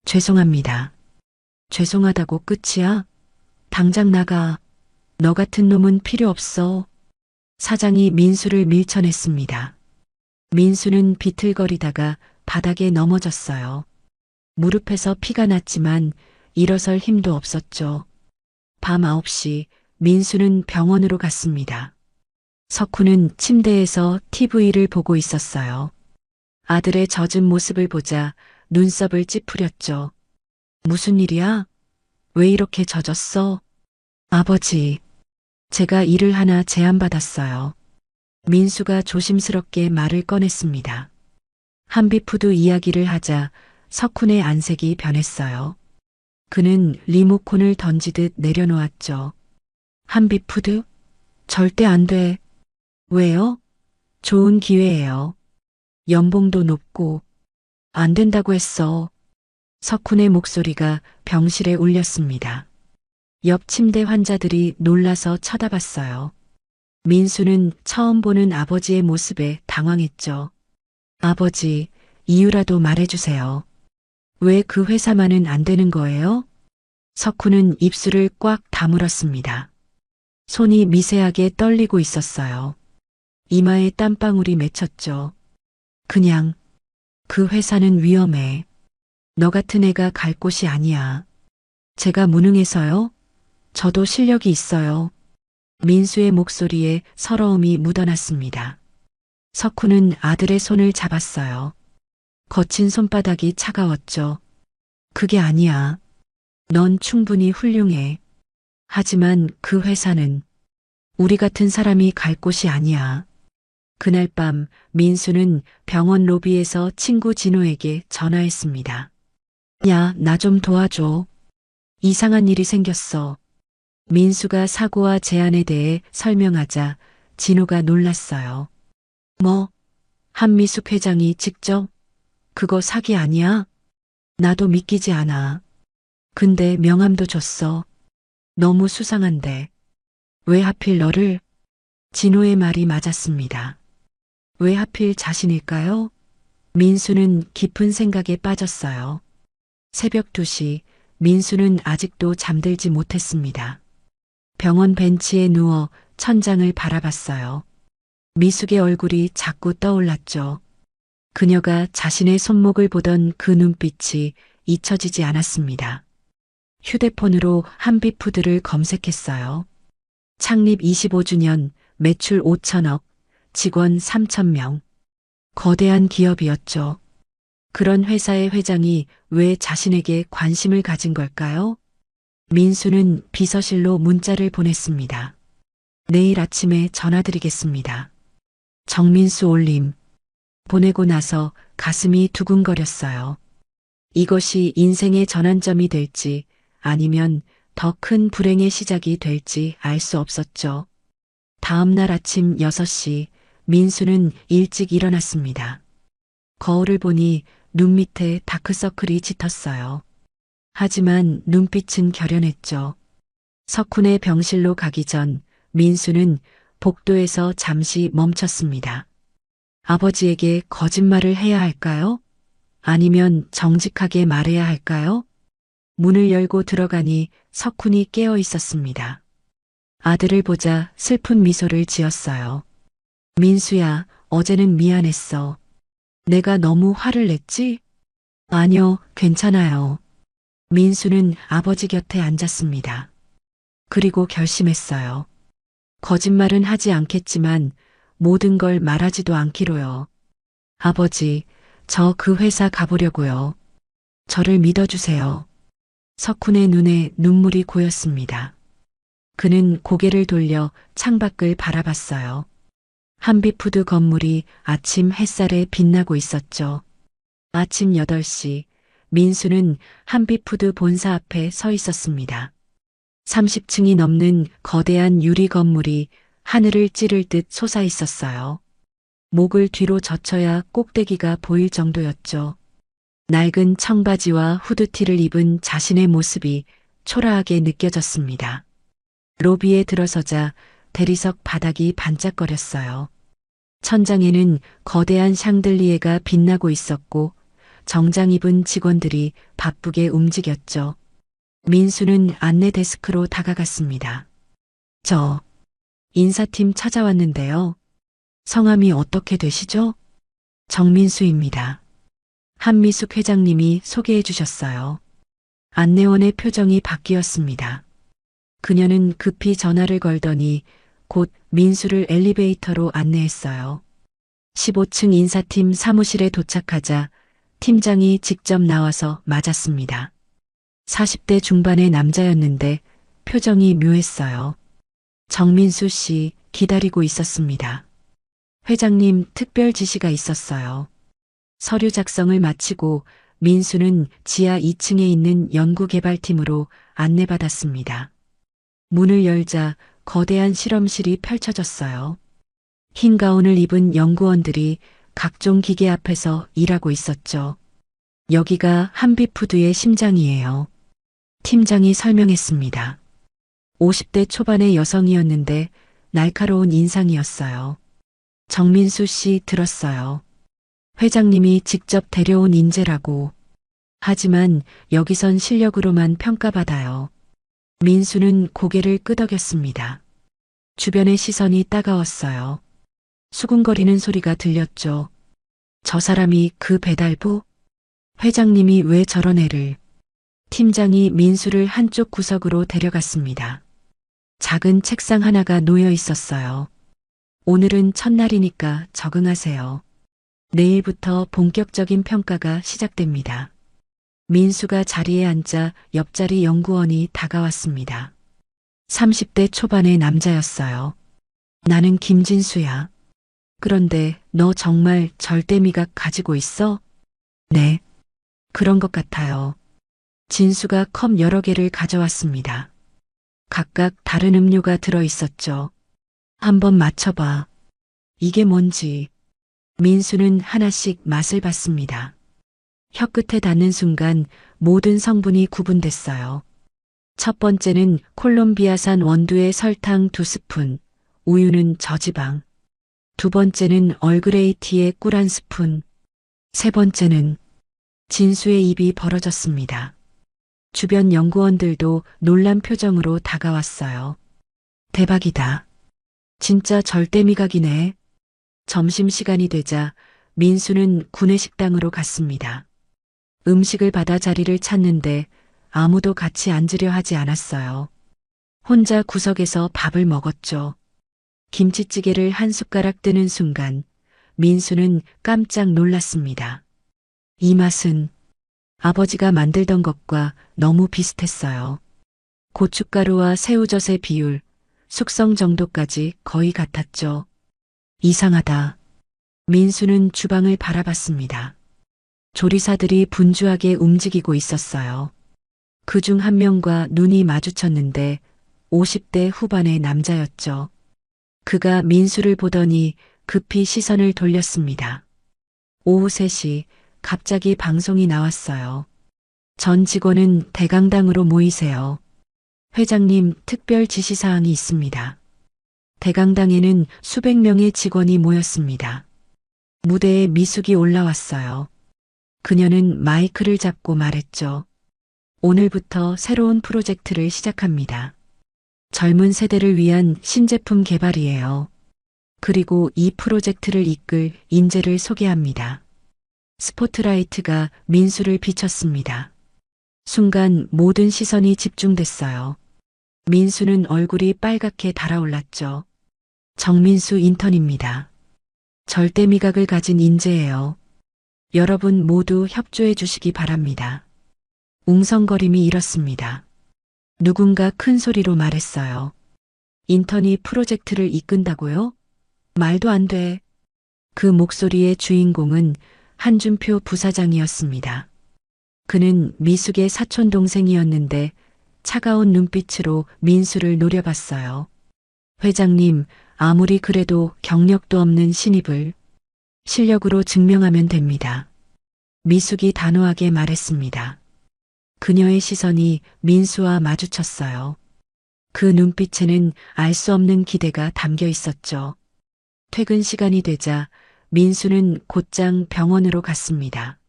S2: 죄송합니다. 죄송하다고 끝이야? 당장 나가. 너 같은 놈은 필요 없어. 사장이 민수를 밀쳐냈습니다. 민수는 비틀거리다가 바닥에 넘어졌어요. 무릎에서 피가 났지만 일어설 힘도 없었죠. 밤 9시 민수는 병원으로 갔습니다. 석훈은 침대에서 TV를 보고 있었어요. 아들의 젖은 모습을 보자 눈썹을 찌푸렸죠. 무슨 일이야? 왜 이렇게 젖었어? 아버지, 제가 일을 하나 제안받았어요. 민수가 조심스럽게 말을 꺼냈습니다. 한빛푸드 이야기를 하자 석훈의 안색이 변했어요. 그는 리모컨을 던지듯 내려놓았죠. 한빛푸드? 절대 안 돼. 왜요? 좋은 기회예요. 연봉도 높고 안 된다고 했어. 석훈의 목소리가 병실에 울렸습니다. 옆 침대 환자들이 놀라서 쳐다봤어요. 민수는 처음 보는 아버지의 모습에 당황했죠. 아버지, 이유라도 말해주세요. 왜 그 회사만은 안 되는 거예요? 석훈은 입술을 꽉 다물었습니다. 손이 미세하게 떨리고 있었어요. 이마에 땀방울이 맺혔죠. 그냥 그 회사는 위험해. 너 같은 애가 갈 곳이 아니야. 제가 무능해서요? 저도 실력이 있어요. 민수의 목소리에 서러움이 묻어났습니다. 석훈은 아들의 손을 잡았어요. 거친 손바닥이 차가웠죠. 그게 아니야. 넌 충분히 훌륭해. 하지만 그 회사는 우리 같은 사람이 갈 곳이 아니야. 그날 밤 민수는 병원 로비에서 친구 진호에게 전화했습니다. 야, 나 좀 도와줘. 이상한 일이 생겼어. 민수가 사고와 재안에 대해 설명하자 진호가 놀랐어요. 뭐? 한미숙 회장이 직접? 그거 사기 아니야? 나도 믿기지 않아. 근데 명함도 줬어. 너무 수상한데. 왜 하필 너를? 진호의 말이 맞았습니다. 왜 하필 자신일까요? 민수는 깊은 생각에 빠졌어요. 새벽 2시 민수는 아직도 잠들지 못했습니다. 병원 벤치에 누워 천장을 바라봤어요. 미숙의 얼굴이 자꾸 떠올랐죠. 그녀가 자신의 손목을 보던 그 눈빛이 잊혀지지 않았습니다. 휴대폰으로 한빛푸드를 검색했어요. 창립 25주년, 매출 5천억, 직원 3,000명. 거대한 기업이었죠. 그런 회사의 회장이 왜 자신에게 관심을 가진 걸까요? 민수는 비서실로 문자를 보냈습니다. 내일 아침에 전화드리겠습니다. 정민수 올림. 보내고 나서 가슴이 두근거렸어요. 이것이 인생의 전환점이 될지 아니면 더 큰 불행의 시작이 될지 알 수 없었죠. 다음 날 아침 6시 민수는 일찍 일어났습니다. 거울을 보니 눈 밑에 다크서클이 짙었어요. 하지만 눈빛은 결연했죠. 석훈의 병실로 가기 전 민수는 복도에서 잠시 멈췄습니다. 아버지에게 거짓말을 해야 할까요? 아니면 정직하게 말해야 할까요? 문을 열고 들어가니 석훈이 깨어 있었습니다. 아들을 보자 슬픈 미소를 지었어요. 민수야, 어제는 미안했어. 내가 너무 화를 냈지? 아니요, 괜찮아요. 민수는 아버지 곁에 앉았습니다. 그리고 결심했어요. 거짓말은 하지 않겠지만 모든 걸 말하지도 않기로요. 아버지, 저 그 회사 가보려고요. 저를 믿어주세요. 석훈의 눈에 눈물이 고였습니다. 그는 고개를 돌려 창밖을 바라봤어요. 한비푸드 건물이 아침 햇살에 빛나고 있었죠. 아침 8시 민수는 한비푸드 본사 앞에 서 있었습니다. 30층이 넘는 거대한 유리 건물이 하늘을 찌를 듯 솟아 있었어요. 목을 뒤로 젖혀야 꼭대기가 보일 정도였죠. 낡은 청바지와 후드티를 입은 자신의 모습이 초라하게 느껴졌습니다. 로비에 들어서자 대리석 바닥이 반짝거렸어요. 천장에는 거대한 샹들리에가 빛나고 있었고 정장 입은 직원들이 바쁘게 움직였죠. 민수는 안내 데스크로 다가갔습니다. 저 인사팀 찾아왔는데요. 성함이 어떻게 되시죠? 정민수입니다. 한미숙 회장님이 소개해 주셨어요. 안내원의 표정이 바뀌었습니다. 그녀는 급히 전화를 걸더니 곧 민수를 엘리베이터로 안내했어요. 15층 인사팀 사무실에 도착하자 팀장이 직접 나와서 맞았습니다. 40대 중반의 남자였는데 표정이 묘했어요. 정민수 씨 기다리고 있었습니다. 회장님 특별 지시가 있었어요. 서류 작성을 마치고 민수는 지하 2층에 있는 연구개발팀으로 안내받았습니다. 문을 열자 거대한 실험실이 펼쳐졌어요. 흰 가운을 입은 연구원들이 각종 기계 앞에서 일하고 있었죠. 여기가 한비푸드의 심장이에요. 팀장이 설명했습니다. 50대 초반의 여성이었는데 날카로운 인상이었어요. 정민수 씨 들었어요. 회장님이 직접 데려온 인재라고. 하지만 여기선 실력으로만 평가받아요. 민수는 고개를 끄덕였습니다. 주변의 시선이 따가웠어요. 수군거리는 소리가 들렸죠. 저 사람이 그 배달부? 회장님이 왜 저런 애를? 팀장이 민수를 한쪽 구석으로 데려갔습니다. 작은 책상 하나가 놓여 있었어요. 오늘은 첫날이니까 적응하세요. 내일부터 본격적인 평가가 시작됩니다. 민수가 자리에 앉자 옆자리 연구원이 다가왔습니다. 30대 초반의 남자였어요. 나는 김진수야. 그런데 너 정말 절대미각 가지고 있어? 네. 그런 것 같아요. 진수가 컵 여러 개를 가져왔습니다. 각각 다른 음료가 들어 있었죠. 한번 맞춰봐. 이게 뭔지. 민수는 하나씩 맛을 봤습니다. 혀끝에 닿는 순간 모든 성분이 구분됐어요. 첫 번째는 콜롬비아산 원두의 설탕 2스푼, 우유는 저지방. 두 번째는 얼그레이 티의 꿀 1스푼. 세 번째는 진수의 입이 벌어졌습니다. 주변 연구원들도 놀란 표정으로 다가왔어요. 대박이다. 진짜 절대미각이네. 점심시간이 되자 민수는 구내식당으로 갔습니다. 음식을 받아 자리를 찾는데 아무도 같이 앉으려 하지 않았어요. 혼자 구석에서 밥을 먹었죠. 김치찌개를 한 숟가락 뜨는 순간 민수는 깜짝 놀랐습니다. 이 맛은 아버지가 만들던 것과 너무 비슷했어요. 고춧가루와 새우젓의 비율, 숙성 정도까지 거의 같았죠. 이상하다. 민수는 주방을 바라봤습니다. 조리사들이 분주하게 움직이고 있었어요. 그중 한 명과 눈이 마주쳤는데 50대 후반의 남자였죠. 그가 민수를 보더니 급히 시선을 돌렸습니다. 오후 3시 갑자기 방송이 나왔어요. 전 직원은 대강당으로 모이세요. 회장님 특별 지시사항이 있습니다. 대강당에는 수백 명의 직원이 모였습니다. 무대에 미숙이 올라왔어요. 그녀는 마이크를 잡고 말했죠. 오늘부터 새로운 프로젝트를 시작합니다. 젊은 세대를 위한 신제품 개발이에요. 그리고 이 프로젝트를 이끌 인재를 소개합니다. 스포트라이트가 민수를 비췄습니다. 순간 모든 시선이 집중됐어요. 민수는 얼굴이 빨갛게 달아올랐죠. 정민수 인턴입니다. 절대 미각을 가진 인재예요. 여러분 모두 협조해 주시기 바랍니다. 웅성거림이 일었습니다. 누군가 큰 소리로 말했어요. 인턴이 프로젝트를 이끈다고요? 말도 안 돼. 그 목소리의 주인공은 한준표 부사장이었습니다. 그는 미숙의 사촌 동생이었는데 차가운 눈빛으로 민수를 노려봤어요. 회장님, 아무리 그래도 경력도 없는 신입을 실력으로 증명하면 됩니다. 미숙이 단호하게 말했습니다. 그녀의 시선이 민수와 마주쳤어요. 그 눈빛에는 알 수 없는 기대가 담겨 있었죠. 퇴근 시간이 되자 민수는 곧장 병원으로 갔습니다.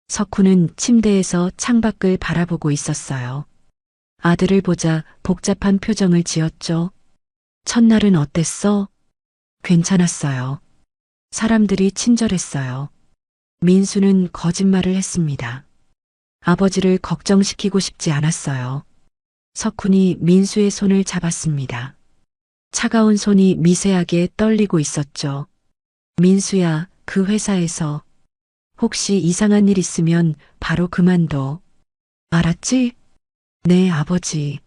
S2: 석훈은 침대에서 창밖을 바라보고 있었어요. 아들을 보자 복잡한 표정을 지었죠. 첫날은 어땠어? 괜찮았어요. 사람들이 친절했어요. 민수는 거짓말을 했습니다. 아버지를 걱정시키고 싶지 않았어요. 석훈이 민수의 손을 잡았습니다. 차가운 손이 미세하게 떨리고 있었죠. 민수야, 그 회사에서 혹시 이상한 일 있으면 바로 그만둬. 알았지? 네, 아버지.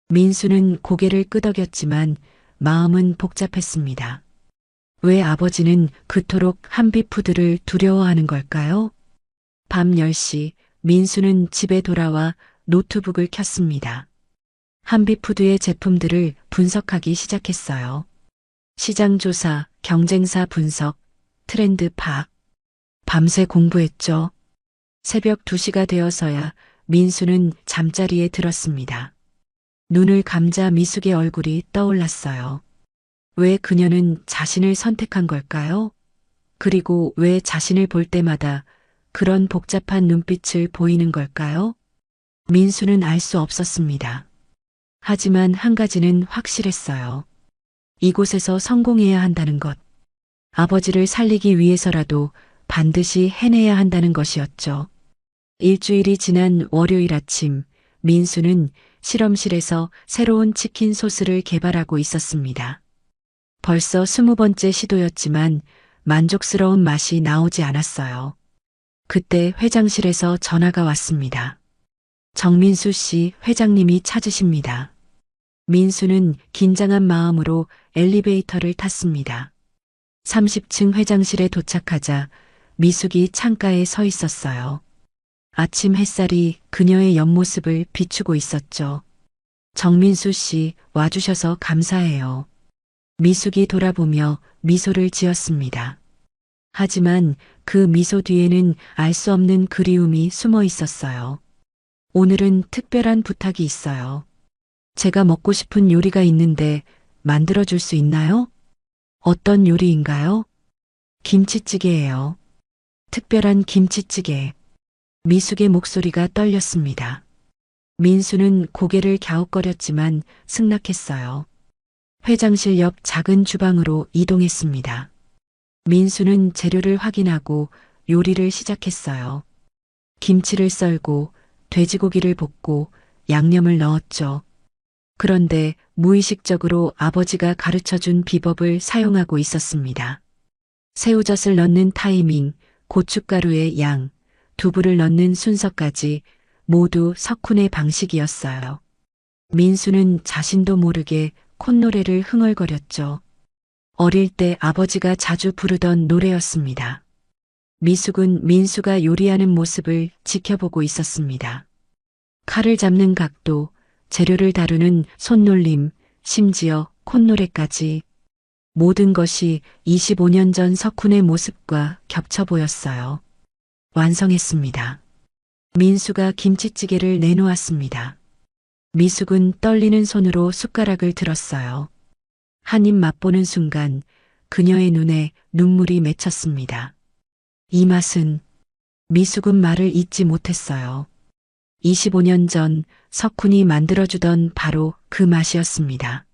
S2: 민수는 고개를 끄덕였지만 마음은 복잡했습니다. 왜 아버지는 그토록 한비푸드를 두려워하는 걸까요? 밤 10시 민수는 집에 돌아와 노트북을 켰습니다. 한비푸드의 제품들을 분석하기 시작했어요. 시장 조사, 경쟁사 분석, 트렌드 파악. 밤새 공부했죠. 새벽 2시가 되어서야 민수는 잠자리에 들었습니다. 눈을 감자 미숙의 얼굴이 떠올랐어요. 왜 그녀는 자신을 선택한 걸까요? 그리고 왜 자신을 볼 때마다 그런 복잡한 눈빛을 보이는 걸까요? 민수는 알 수 없었습니다. 하지만 한 가지는 확실했어요. 이곳에서 성공해야 한다는 것. 아버지를 살리기 위해서라도 반드시 해내야 한다는 것이었죠. 일주일이 지난 월요일 아침, 민수는 실험실에서 새로운 치킨 소스를 개발하고 있었습니다. 벌써 20번째 시도였지만 만족스러운 맛이 나오지 않았어요. 그때 회장실에서 전화가 왔습니다. 정민수 씨, 회장님이 찾으십니다. 민수는 긴장한 마음으로 엘리베이터를 탔습니다. 30층 회장실에 도착하자 미숙이 창가에 서 있었어요. 아침 햇살이 그녀의 옆모습을 비추고 있었죠. 정민수 씨, 와주셔서 감사해요. 미숙이 돌아보며 미소를 지었습니다. 하지만 그 미소 뒤에는 알 수 없는 그리움이 숨어 있었어요. 오늘은 특별한 부탁이 있어요. 제가 먹고 싶은 요리가 있는데 만들어줄 수 있나요? 어떤 요리인가요? 김치찌개예요. 특별한 김치찌개. 미숙의 목소리가 떨렸습니다. 민수는 고개를 갸웃거렸지만 승낙했어요. 회장실 옆 작은 주방으로 이동했습니다. 민수는 재료를 확인하고 요리를 시작했어요. 김치를 썰고 돼지고기를 볶고 양념을 넣었죠. 그런데 무의식적으로 아버지가 가르쳐 준 비법을 사용하고 있었습니다. 새우젓을 넣는 타이밍, 고춧가루의 양, 두부를 넣는 순서까지 모두 석훈의 방식이었어요. 민수는 자신도 모르게 콧노래를 흥얼거렸죠. 어릴 때 아버지가 자주 부르던 노래였습니다. 미숙은 민수가 요리하는 모습을 지켜보고 있었습니다. 칼을 잡는 각도, 재료를 다루는 손놀림, 심지어 콧노래까지 모든 것이 25년 전 석훈의 모습과 겹쳐 보였어요. 완성했습니다. 민수가 김치찌개를 내놓았습니다. 미숙은 떨리는 손으로 숟가락을 들었어요. 한 입 맛보는 순간 그녀의 눈에 눈물이 맺혔습니다. 이 맛은 미숙은 말을 잇지 못했어요. 25년 전 석훈이 만들어주던 바로 그 맛이었습니다.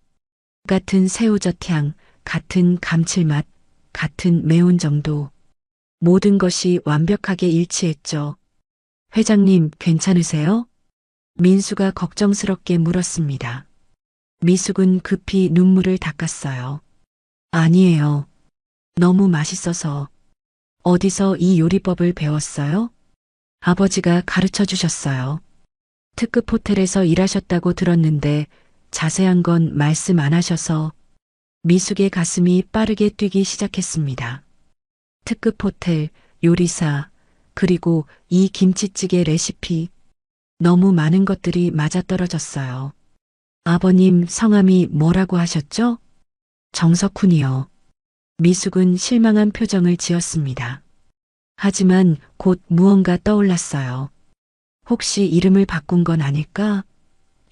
S2: 같은 새우젓 향, 같은 감칠맛, 같은 매운 정도. 모든 것이 완벽하게 일치했죠. 회장님, 괜찮으세요? 민수가 걱정스럽게 물었습니다. 미숙은 급히 눈물을 닦았어요. 아니에요. 너무 맛있어서. 어디서 이 요리법을 배웠어요? 아버지가 가르쳐 주셨어요. 특급 호텔에서 일하셨다고 들었는데 자세한 건 말씀 안 하셔서 미숙의 가슴이 빠르게 뛰기 시작했습니다. 특급 호텔, 요리사, 그리고 이 김치찌개 레시피. 너무 많은 것들이 맞아떨어졌어요. 아버님 성함이 뭐라고 하셨죠? 정석훈이요. 미숙은 실망한 표정을 지었습니다. 하지만 곧 무언가 떠올랐어요. 혹시 이름을 바꾼 건 아닐까?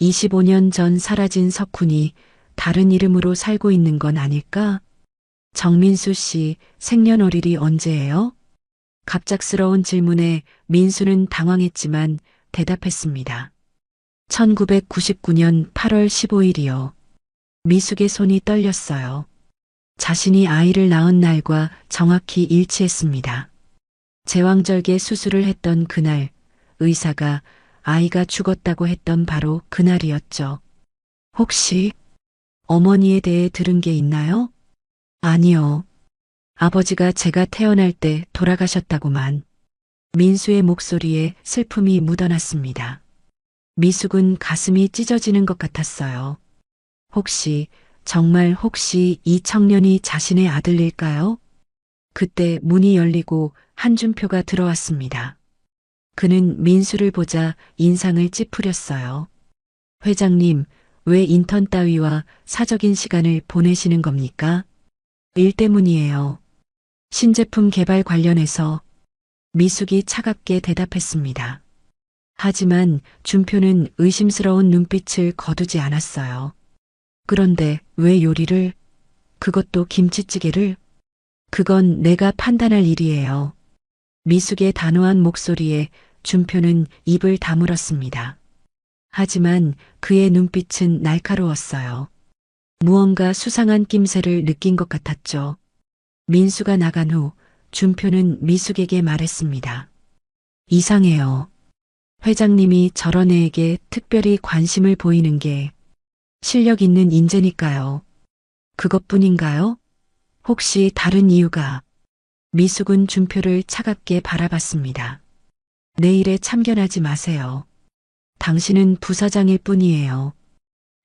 S2: 25년 전 사라진 석훈이 다른 이름으로 살고 있는 건 아닐까? 정민수 씨 생년월일이 언제예요? 갑작스러운 질문에 민수는 당황했지만 대답했습니다. 1999년 8월 15일이요. 미숙의 손이 떨렸어요. 자신이 아이를 낳은 날과 정확히 일치했습니다. 제왕절개 수술을 했던 그날, 의사가 아이가 죽었다고 했던 바로 그날이었죠. 혹시 어머니에 대해 들은 게 있나요? 아니요. 아버지가 제가 태어날 때 돌아가셨다고만. 민수의 목소리에 슬픔이 묻어났습니다. 미숙은 가슴이 찢어지는 것 같았어요. 혹시, 정말 혹시 이 청년이 자신의 아들일까요? 그때 문이 열리고 한준표가 들어왔습니다. 그는 민수를 보자 인상을 찌푸렸어요. 회장님, 왜 인턴 따위와 사적인 시간을 보내시는 겁니까? 일 때문이에요. 신제품 개발 관련해서 미숙이 차갑게 대답했습니다. 하지만 준표는 의심스러운 눈빛을 거두지 않았어요. 그런데 왜 요리를? 그것도 김치찌개를? 그건 내가 판단할 일이에요. 미숙의 단호한 목소리에 준표는 입을 다물었습니다. 하지만 그의 눈빛은 날카로웠어요. 무언가 수상한 낌새를 느낀 것 같았죠. 민수가 나간 후 준표는 미숙에게 말했습니다. 이상해요. 회장님이 저런 애에게 특별히 관심을 보이는 게 실력 있는 인재니까요. 그것뿐인가요? 혹시 다른 이유가? 미숙은 준표를 차갑게 바라봤습니다. 내 일에 참견하지 마세요. 당신은 부사장일 뿐이에요.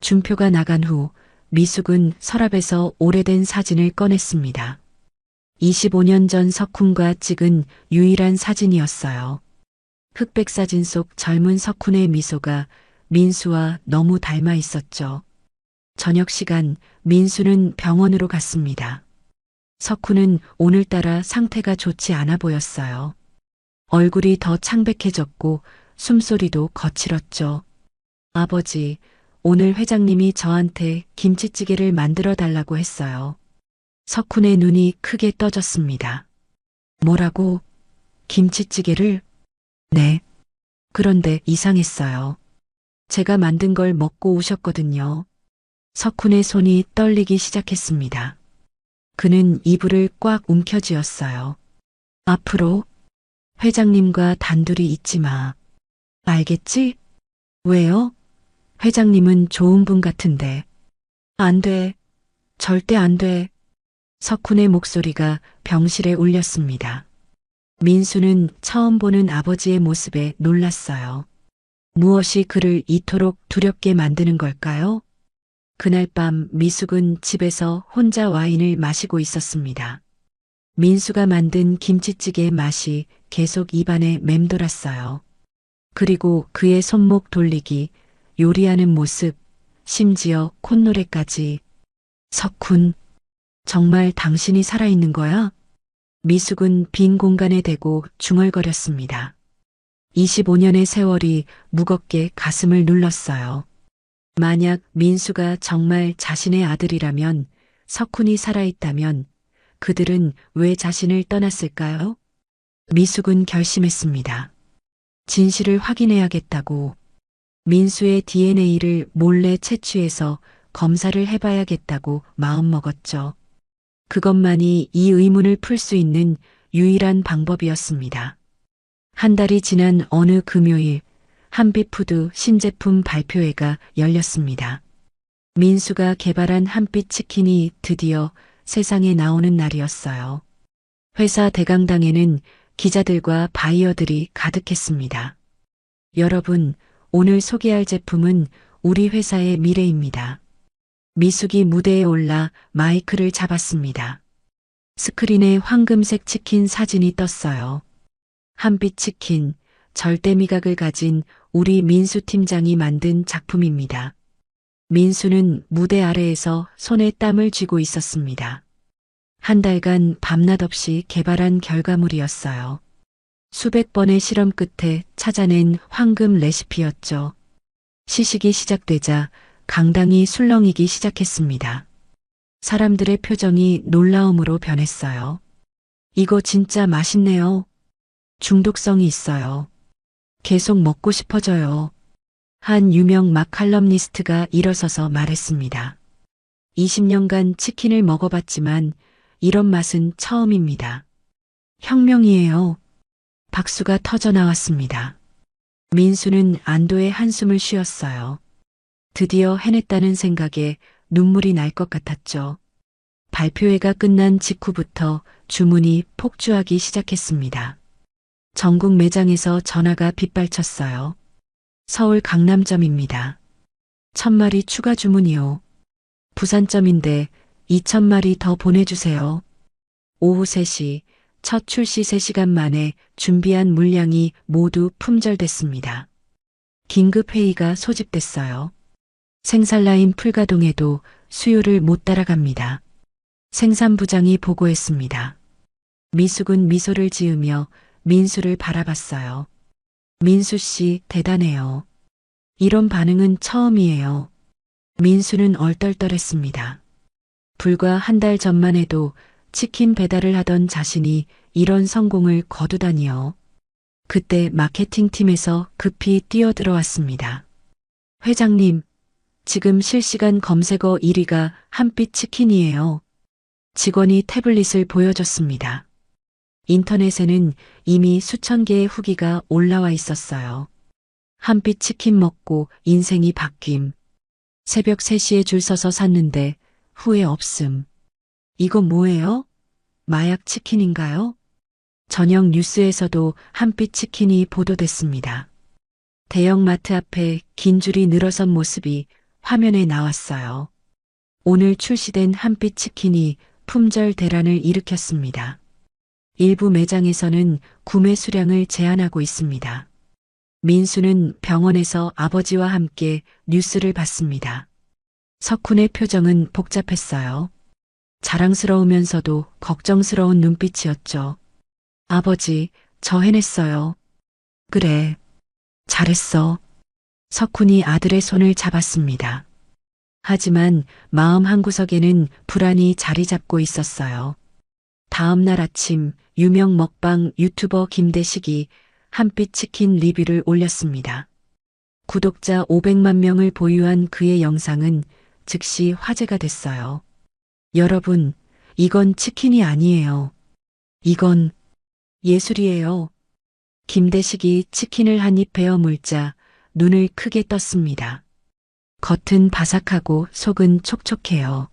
S2: 준표가 나간 후 미숙은 서랍에서 오래된 사진을 꺼냈습니다. 25년 전 석훈과 찍은 유일한 사진이었어요. 흑백 사진 속 젊은 석훈의 미소가 민수와 너무 닮아 있었죠. 저녁 시간 민수는 병원으로 갔습니다. 석훈은 오늘따라 상태가 좋지 않아 보였어요. 얼굴이 더 창백해졌고 숨소리도 거칠었죠. 아버지, 오늘 회장님이 저한테 김치찌개를 만들어 달라고 했어요. 석훈의 눈이 크게 떠졌습니다. 뭐라고? 김치찌개를? 네. 그런데 이상했어요. 제가 만든 걸 먹고 오셨거든요. 석훈의 손이 떨리기 시작했습니다. 그는 이불을 꽉 움켜쥐었어요. 앞으로 회장님과 단둘이 있지 마. 알겠지? 왜요? 회장님은 좋은 분 같은데. 안 돼. 절대 안 돼. 석훈의 목소리가 병실에 울렸습니다. 민수는 처음 보는 아버지의 모습에 놀랐어요. 무엇이 그를 이토록 두렵게 만드는 걸까요? 그날 밤 미숙은 집에서 혼자 와인을 마시고 있었습니다. 민수가 만든 김치찌개의 맛이 계속 입안에 맴돌았어요. 그리고 그의 손목 돌리기, 요리하는 모습, 심지어 콧노래까지. 석훈, 정말 당신이 살아있는 거야? 미숙은 빈 공간에 대고 중얼거렸습니다. 25년의 세월이 무겁게 가슴을 눌렀어요. 만약 민수가 정말 자신의 아들이라면, 석훈이 살아있다면 그들은 왜 자신을 떠났을까요? 미숙은 결심했습니다. 진실을 확인해야겠다고. 민수의 DNA를 몰래 채취해서 검사를 해봐야겠다고 마음먹었죠. 그것만이 이 의문을 풀 수 있는 유일한 방법이었습니다. 한 달이 지난 어느 금요일, 한빛푸드 신제품 발표회가 열렸습니다. 민수가 개발한 한빛 치킨이 드디어 세상에 나오는 날이었어요. 회사 대강당에는 기자들과 바이어들이 가득했습니다. 여러분, 오늘 소개할 제품은 우리 회사의 미래입니다. 미숙이 무대에 올라 마이크를 잡았습니다. 스크린에 황금색 치킨 사진이 떴어요. 한빛 치킨, 절대 미각을 가진 우리 민수 팀장이 만든 작품입니다. 민수는 무대 아래에서 손에 땀을 쥐고 있었습니다. 한 달간 밤낮 없이 개발한 결과물이었어요. 수백 번의 실험 끝에 찾아낸 황금 레시피였죠. 시식이 시작되자 강당이 술렁이기 시작했습니다. 사람들의 표정이 놀라움으로 변했어요. 이거 진짜 맛있네요. 중독성이 있어요. 계속 먹고 싶어져요. 한 유명 마칼럼니스트가 일어서서 말했습니다. 20년간 치킨을 먹어봤지만 이런 맛은 처음입니다. 혁명이에요. 박수가 터져 나왔습니다. 민수는 안도의 한숨을 쉬었어요. 드디어 해냈다는 생각에 눈물이 날 것 같았죠. 발표회가 끝난 직후부터 주문이 폭주하기 시작했습니다. 전국 매장에서 전화가 빗발쳤어요. 서울 강남점입니다. 1000마리 추가 주문이요. 부산점인데 2000마리 더 보내주세요. 오후 3시, 첫 출시 3시간 만에 준비한 물량이 모두 품절됐습니다. 긴급 회의가 소집됐어요. 생산라인 풀가동에도 수요를 못 따라갑니다. 생산부장이 보고했습니다. 미숙은 미소를 지으며 민수를 바라봤어요. 민수 씨 대단해요. 이런 반응은 처음이에요. 민수는 얼떨떨했습니다. 불과 한 달 전만 해도 치킨 배달을 하던 자신이 이런 성공을 거두다니요. 그때 마케팅팀에서 급히 뛰어들어왔습니다. 회장님, 지금 실시간 검색어 1위가 한빛 치킨이에요. 직원이 태블릿을 보여줬습니다. 인터넷에는 이미 수천 개의 후기가 올라와 있었어요. 한빛 치킨 먹고 인생이 바뀜. 새벽 3시에 줄 서서 샀는데 후회 없음. 이거 뭐예요? 마약 치킨인가요? 저녁 뉴스에서도 한빛 치킨이 보도됐습니다. 대형마트 앞에 긴 줄이 늘어선 모습이 화면에 나왔어요. 오늘 출시된 한빛 치킨이 품절 대란을 일으켰습니다. 일부 매장에서는 구매 수량을 제한하고 있습니다. 민수는 병원에서 아버지와 함께 뉴스를 봤습니다. 석훈의 표정은 복잡했어요. 자랑스러우면서도 걱정스러운 눈빛이었죠. 아버지, 저 해냈어요. 그래, 잘했어. 석훈이 아들의 손을 잡았습니다. 하지만 마음 한구석에는 불안이 자리 잡고 있었어요. 다음 날 아침 유명 먹방 유튜버 김대식이 한빛 치킨 리뷰를 올렸습니다. 구독자 500만 명을 보유한 그의 영상은 즉시 화제가 됐어요. 여러분, 이건 치킨이 아니에요. 이건 예술이에요. 김대식이 치킨을 한 입 베어 물자 눈을 크게 떴습니다. 겉은 바삭하고 속은 촉촉해요.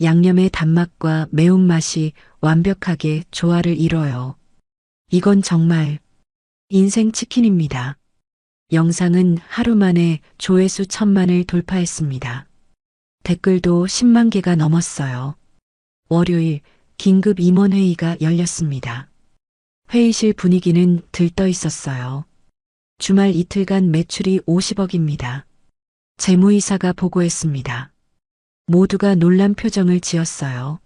S2: 양념의 단맛과 매운맛이 완벽하게 조화를 이뤄요. 이건 정말 인생 치킨입니다. 영상은 하루 만에 조회수 1000만을 돌파했습니다. 댓글도 10만 개가 넘었어요. 월요일 긴급 임원회의가 열렸습니다. 회의실 분위기는 들떠 있었어요. 주말 이틀간 매출이 50억입니다. 재무이사가 보고했습니다. 모두가 놀란 표정을 지었어요.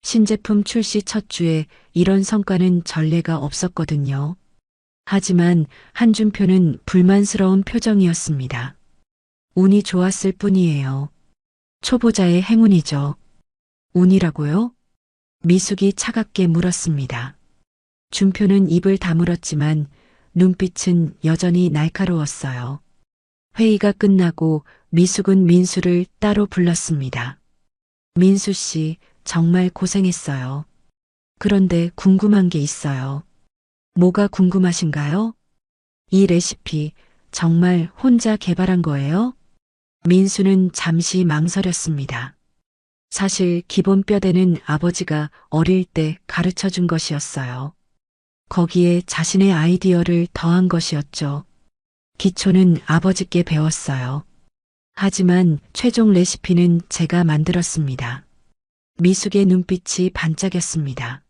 S2: 신제품 출시 첫 주에 이런 성과는 전례가 없었거든요. 하지만 한준표는 불만스러운 표정이었습니다. 운이 좋았을 뿐이에요. 초보자의 행운이죠. 운이라고요? 미숙이 차갑게 물었습니다. 준표는 입을 다물었지만 눈빛은 여전히 날카로웠어요. 회의가 끝나고 미숙은 민수를 따로 불렀습니다. 민수 씨, 정말 고생했어요. 그런데 궁금한 게 있어요. 뭐가 궁금하신가요? 이 레시피 정말 혼자 개발한 거예요? 민수는 잠시 망설였습니다. 사실 기본 뼈대는 아버지가 어릴 때 가르쳐 준 것이었어요. 거기에 자신의 아이디어를 더한 것이었죠. 기초는 아버지께 배웠어요. 하지만 최종 레시피는 제가 만들었습니다. 미숙의 눈빛이 반짝였습니다.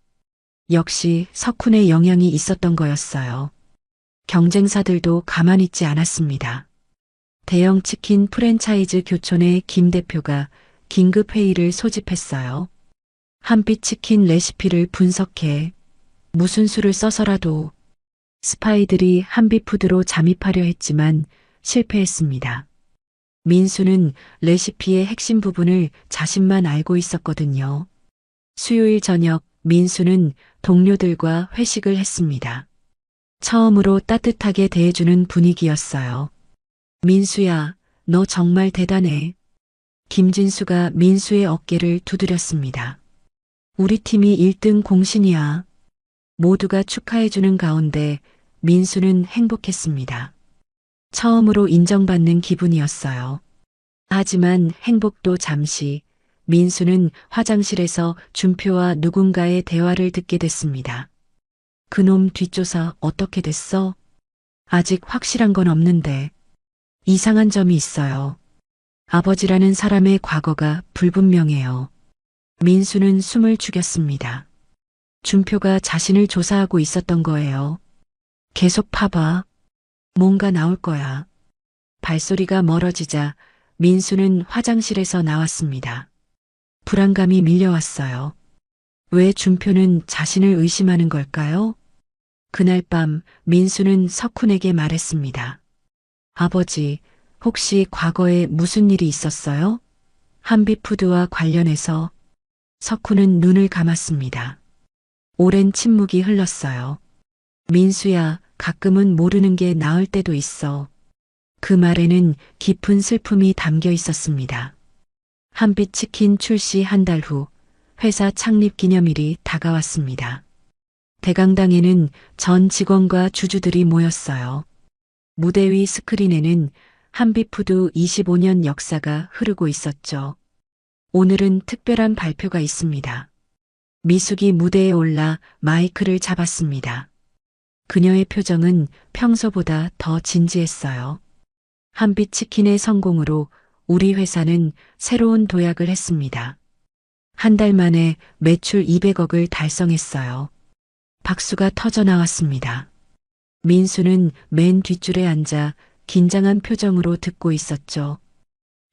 S2: 역시 석훈의 영향이 있었던 거였어요. 경쟁사들도 가만히 있지 않았습니다. 대형 치킨 프랜차이즈 교촌의 김 대표가 긴급 회의를 소집했어요. 한빛 치킨 레시피를 분석해 무슨 수를 써서라도 스파이들이 한빛푸드로 잠입하려 했지만 실패했습니다. 민수는 레시피의 핵심 부분을 자신만 알고 있었거든요. 수요일 저녁 민수는 동료들과 회식을 했습니다. 처음으로 따뜻하게 대해주는 분위기였어요. 민수야, 너 정말 대단해. 김진수가 민수의 어깨를 두드렸습니다. 우리 팀이 1등 공신이야. 모두가 축하해주는 가운데 민수는 행복했습니다. 처음으로 인정받는 기분이었어요. 하지만 행복도 잠시, 민수는 화장실에서 준표와 누군가의 대화를 듣게 됐습니다. 그놈 뒷조사 어떻게 됐어? 아직 확실한 건 없는데 이상한 점이 있어요. 아버지라는 사람의 과거가 불분명해요. 민수는 숨을 죽였습니다. 준표가 자신을 조사하고 있었던 거예요. 계속 파봐. 뭔가 나올 거야. 발소리가 멀어지자 민수는 화장실에서 나왔습니다. 불안감이 밀려왔어요. 왜 준표는 자신을 의심하는 걸까요? 그날 밤 민수는 석훈에게 말했습니다. 아버지, 혹시 과거에 무슨 일이 있었어요? 한빛푸드와 관련해서. 석훈은 눈을 감았습니다. 오랜 침묵이 흘렀어요. 민수야, 가끔은 모르는 게 나을 때도 있어. 그 말에는 깊은 슬픔이 담겨 있었습니다. 한빛 치킨 출시 한 달 후 회사 창립 기념일이 다가왔습니다. 대강당에는 전 직원과 주주들이 모였어요. 무대 위 스크린에는 한빛푸드 25년 역사가 흐르고 있었죠. 오늘은 특별한 발표가 있습니다. 미숙이 무대에 올라 마이크를 잡았습니다. 그녀의 표정은 평소보다 더 진지했어요. 한빛 치킨의 성공으로 우리 회사는 새로운 도약을 했습니다. 한 달 만에 매출 200억을 달성했어요. 박수가 터져 나왔습니다. 민수는 맨 뒷줄에 앉아 긴장한 표정으로 듣고 있었죠.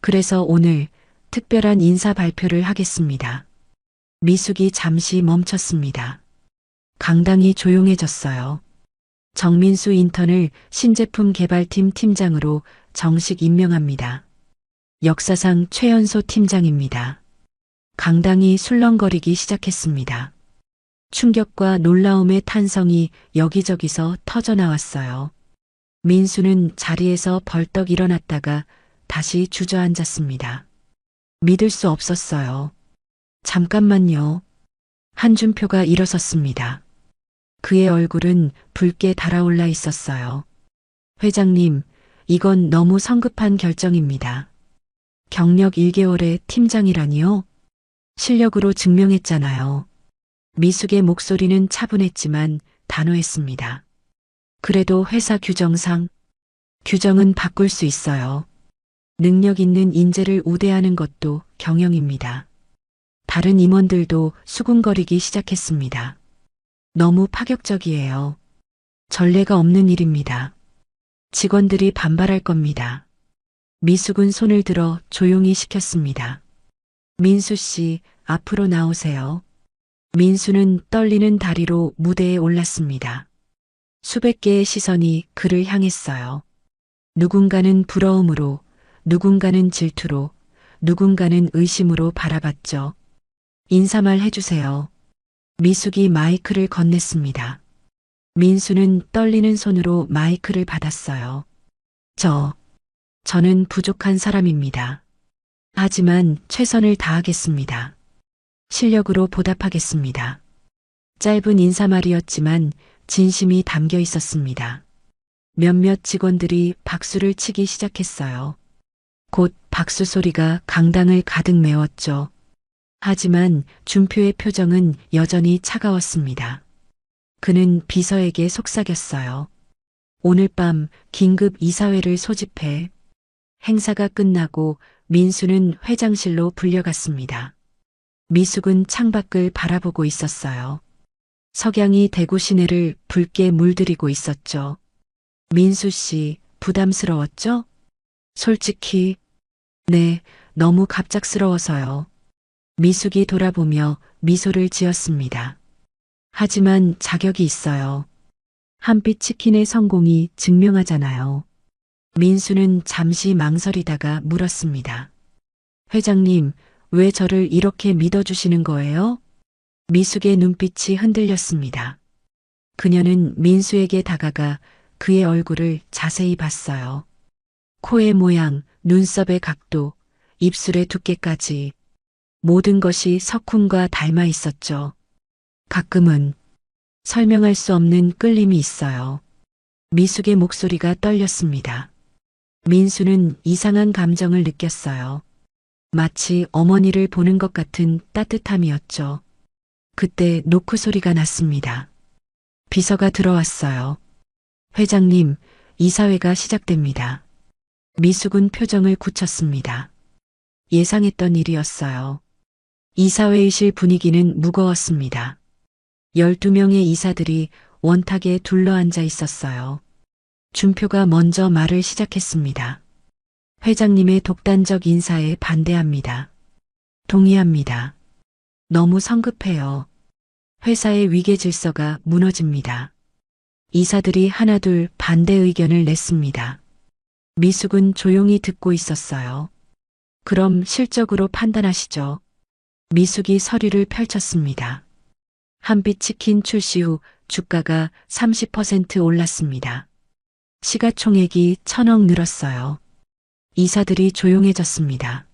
S2: 그래서 오늘 특별한 인사 발표를 하겠습니다. 미숙이 잠시 멈췄습니다. 강당이 조용해졌어요. 정민수 인턴을 신제품 개발팀 팀장으로 정식 임명합니다. 역사상 최연소 팀장입니다. 강당이 술렁거리기 시작했습니다. 충격과 놀라움의 탄성이 여기저기서 터져나왔어요. 민수는 자리에서 벌떡 일어났다가 다시 주저앉았습니다. 믿을 수 없었어요. 잠깐만요. 한준표가 일어섰습니다. 그의 얼굴은 붉게 달아올라 있었어요. 회장님, 이건 너무 성급한 결정입니다. 경력 1개월에 팀장이라니요? 실력으로 증명했잖아요. 미숙의 목소리는 차분했지만 단호했습니다. 그래도 회사 규정상 규정은 바꿀 수 있어요. 능력 있는 인재를 우대하는 것도 경영입니다. 다른 임원들도 수군거리기 시작했습니다. 너무 파격적이에요. 전례가 없는 일입니다. 직원들이 반발할 겁니다. 미숙은 손을 들어 조용히 시켰습니다. 민수 씨, 앞으로 나오세요. 민수는 떨리는 다리로 무대에 올랐습니다. 수백 개의 시선이 그를 향했어요. 누군가는 부러움으로, 누군가는 질투로, 누군가는 의심으로 바라봤죠. 인사말 해주세요. 미숙이 마이크를 건넸습니다. 민수는 떨리는 손으로 마이크를 받았어요. 저는 부족한 사람입니다. 하지만 최선을 다하겠습니다. 실력으로 보답하겠습니다. 짧은 인사말이었지만 진심이 담겨 있었습니다. 몇몇 직원들이 박수를 치기 시작했어요. 곧 박수 소리가 강당을 가득 메웠죠. 하지만 준표의 표정은 여전히 차가웠습니다. 그는 비서에게 속삭였어요. 오늘 밤 긴급 이사회를 소집해. 행사가 끝나고 민수는 회장실로 불려갔습니다. 미숙은 창밖을 바라보고 있었어요. 석양이 대구 시내를 붉게 물들이고 있었죠. 민수 씨, 부담스러웠죠? 솔직히, 네, 너무 갑작스러워서요. 미숙이 돌아보며 미소를 지었습니다. 하지만 자격이 있어요. 한빛 치킨의 성공이 증명하잖아요. 민수는 잠시 망설이다가 물었습니다. 회장님, 왜 저를 이렇게 믿어주시는 거예요? 미숙의 눈빛이 흔들렸습니다. 그녀는 민수에게 다가가 그의 얼굴을 자세히 봤어요. 코의 모양, 눈썹의 각도, 입술의 두께까지 모든 것이 석훈과 닮아 있었죠. 가끔은 설명할 수 없는 끌림이 있어요. 미숙의 목소리가 떨렸습니다. 민수는 이상한 감정을 느꼈어요. 마치 어머니를 보는 것 같은 따뜻함이었죠. 그때 노크 소리가 났습니다. 비서가 들어왔어요. 회장님, 이사회가 시작됩니다. 미숙은 표정을 굳혔습니다. 예상했던 일이었어요. 이사회의실 분위기는 무거웠습니다. 12명의 이사들이 원탁에 둘러앉아 있었어요. 준표가 먼저 말을 시작했습니다. 회장님의 독단적 인사에 반대합니다. 동의합니다. 너무 성급해요. 회사의 위계 질서가 무너집니다. 이사들이 하나둘 반대 의견을 냈습니다. 미숙은 조용히 듣고 있었어요. 그럼 실적으로 판단하시죠. 미숙이 서류를 펼쳤습니다. 한빛 치킨 출시 후 주가가 30% 올랐습니다. 시가총액이 1,000억 늘었어요. 이사들이 조용해졌습니다.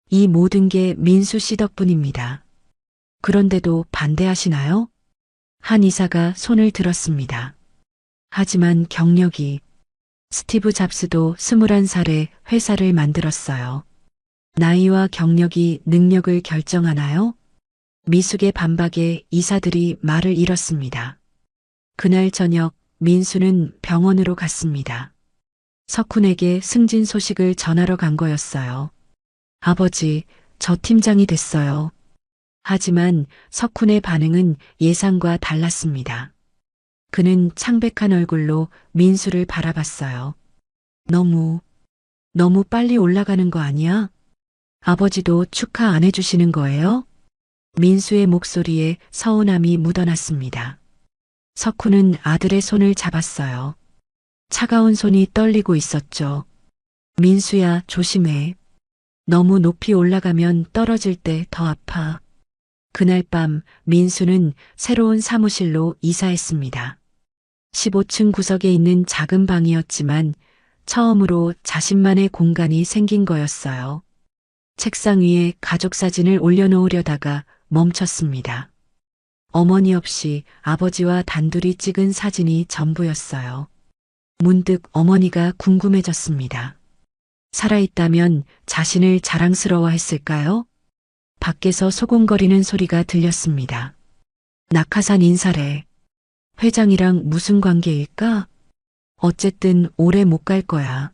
S2: 이 모든 게 민수 씨 덕분입니다. 그런데도 반대하시나요? 한 이사가 손을 들었습니다. 하지만 경력이 스티브 잡스도 21살에 회사를 만들었어요. 나이와 경력이 능력을 결정하나요? 미숙의 반박에 이사들이 말을 잃었습니다. 그날 저녁 민수는 병원으로 갔습니다. 석훈에게 승진 소식을 전하러 간 거였어요. 아버지, 저 팀장이 됐어요. 하지만 석훈의 반응은 예상과 달랐습니다. 그는 창백한 얼굴로 민수를 바라봤어요. 너무 빨리 올라가는 거 아니야? 아버지도 축하 안 해주시는 거예요? 민수의 목소리에 서운함이 묻어났습니다. 석훈은 아들의 손을 잡았어요. 차가운 손이 떨리고 있었죠. 민수야, 조심해. 너무 높이 올라가면 떨어질 때 더 아파. 그날 밤 민수는 새로운 사무실로 이사했습니다. 15층 구석에 있는 작은 방이었지만 처음으로 자신만의 공간이 생긴 거였어요. 책상 위에 가족 사진을 올려놓으려다가 멈췄습니다. 어머니 없이 아버지와 단둘이 찍은 사진이 전부였어요. 문득 어머니가 궁금해졌습니다. 살아있다면 자신을 자랑스러워 했을까요? 밖에서 소곤거리는 소리가 들렸습니다. 낙하산 인사래. 회장이랑 무슨 관계일까? 어쨌든 오래 못 갈 거야.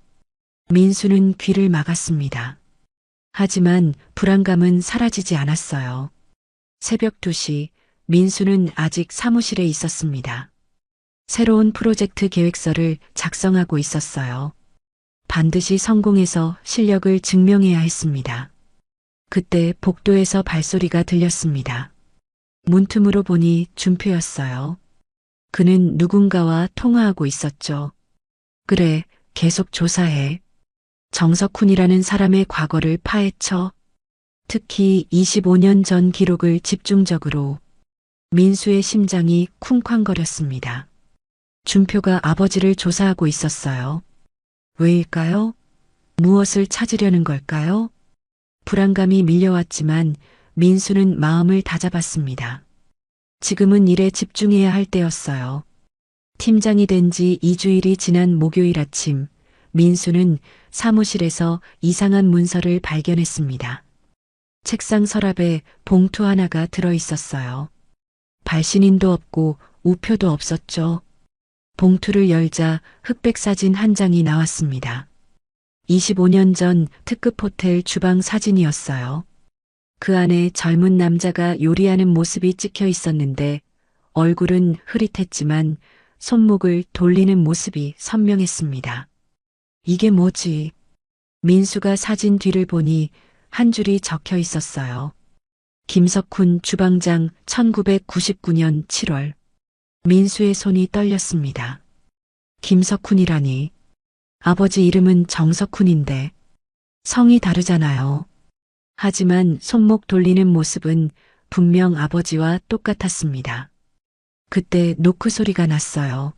S2: 민수는 귀를 막았습니다. 하지만 불안감은 사라지지 않았어요. 새벽 2시, 민수는 아직 사무실에 있었습니다. 새로운 프로젝트 계획서를 작성하고 있었어요. 반드시 성공해서 실력을 증명해야 했습니다. 그때 복도에서 발소리가 들렸습니다. 문틈으로 보니 준표였어요. 그는 누군가와 통화하고 있었죠. 그래, 계속 조사해. 정석훈이라는 사람의 과거를 파헤쳐. 특히 25년 전 기록을 집중적으로. 민수의 심장이 쿵쾅거렸습니다. 준표가 아버지를 조사하고 있었어요. 왜일까요? 무엇을 찾으려는 걸까요? 불안감이 밀려왔지만 민수는 마음을 다잡았습니다. 지금은 일에 집중해야 할 때였어요. 팀장이 된 지 2주일이 지난 목요일 아침, 민수는 사무실에서 이상한 문서를 발견했습니다. 책상 서랍에 봉투 하나가 들어 있었어요. 발신인도 없고 우표도 없었죠. 봉투를 열자 흑백 사진 한 장이 나왔습니다. 25년 전 특급 호텔 주방 사진이었어요. 그 안에 젊은 남자가 요리하는 모습이 찍혀 있었는데 얼굴은 흐릿했지만 손목을 돌리는 모습이 선명했습니다. 이게 뭐지? 민수가 사진 뒤를 보니 한 줄이 적혀 있었어요. 김석훈 주방장 1999년 7월. 민수의 손이 떨렸습니다. 김석훈이라니. 아버지 이름은 정석훈인데 성이 다르잖아요. 하지만 손목 돌리는 모습은 분명 아버지와 똑같았습니다. 그때 노크 소리가 났어요.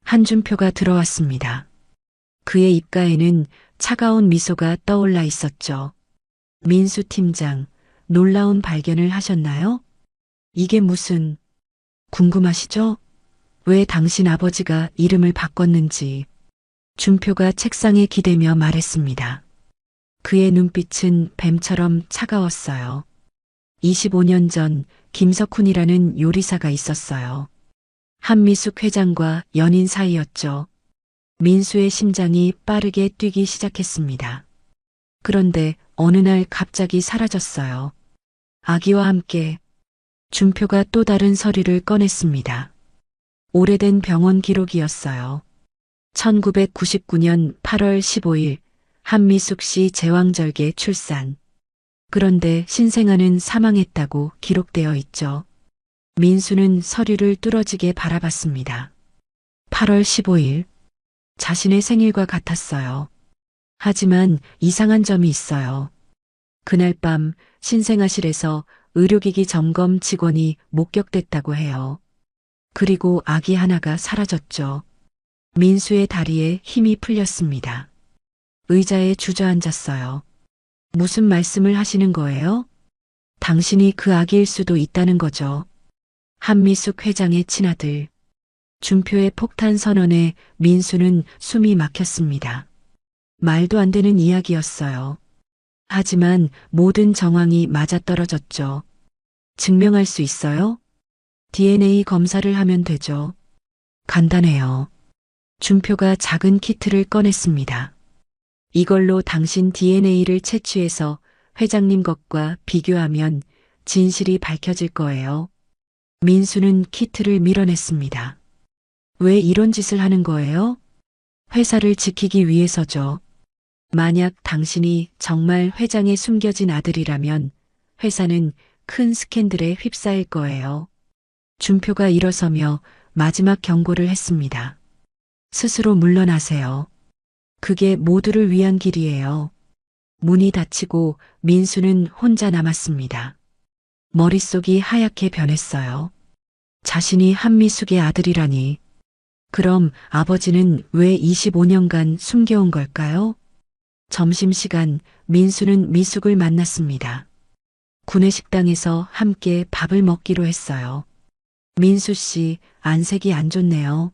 S2: 한준표가 들어왔습니다. 그의 입가에는 차가운 미소가 떠올라 있었죠. 민수 팀장, 놀라운 발견을 하셨나요? 이게 무슨... 궁금하시죠? 왜 당신 아버지가 이름을 바꿨는지. 준표가 책상에 기대며 말했습니다. 그의 눈빛은 뱀처럼 차가웠어요. 25년 전 김석훈이라는 요리사가 있었어요. 한미숙 회장과 연인 사이였죠. 민수의 심장이 빠르게 뛰기 시작했습니다. 그런데 어느 날 갑자기 사라졌어요. 아기와 함께. 준표가 또 다른 서류를 꺼냈습니다. 오래된 병원 기록이었어요. 1999년 8월 15일 한미숙 씨 제왕절개 출산. 그런데 신생아는 사망했다고 기록되어 있죠. 민수는 서류를 뚫어지게 바라봤습니다. 8월 15일. 자신의 생일과 같았어요. 하지만 이상한 점이 있어요. 그날 밤 신생아실에서 의료기기 점검 직원이 목격됐다고 해요. 그리고 아기 하나가 사라졌죠. 민수의 다리에 힘이 풀렸습니다. 의자에 주저앉았어요. 무슨 말씀을 하시는 거예요? 당신이 그 아기일 수도 있다는 거죠. 한미숙 회장의 친아들. 준표의 폭탄 선언에 민수는 숨이 막혔습니다. 말도 안 되는 이야기였어요. 하지만 모든 정황이 맞아떨어졌죠. 증명할 수 있어요? DNA 검사를 하면 되죠. 간단해요. 준표가 작은 키트를 꺼냈습니다. 이걸로 당신 DNA를 채취해서 회장님 것과 비교하면 진실이 밝혀질 거예요. 민수는 키트를 밀어냈습니다. 왜 이런 짓을 하는 거예요? 회사를 지키기 위해서죠. 만약 당신이 정말 회장의 숨겨진 아들이라면 회사는 큰 스캔들에 휩싸일 거예요. 준표가 일어서며 마지막 경고를 했습니다. 스스로 물러나세요. 그게 모두를 위한 길이에요. 문이 닫히고 민수는 혼자 남았습니다. 머릿속이 하얗게 변했어요. 자신이 한미숙의 아들이라니. 그럼 아버지는 왜 25년간 숨겨온 걸까요? 점심시간 민수는 미숙을 만났습니다. 구내식당에서 함께 밥을 먹기로 했어요. 민수 씨, 안색이 안 좋네요.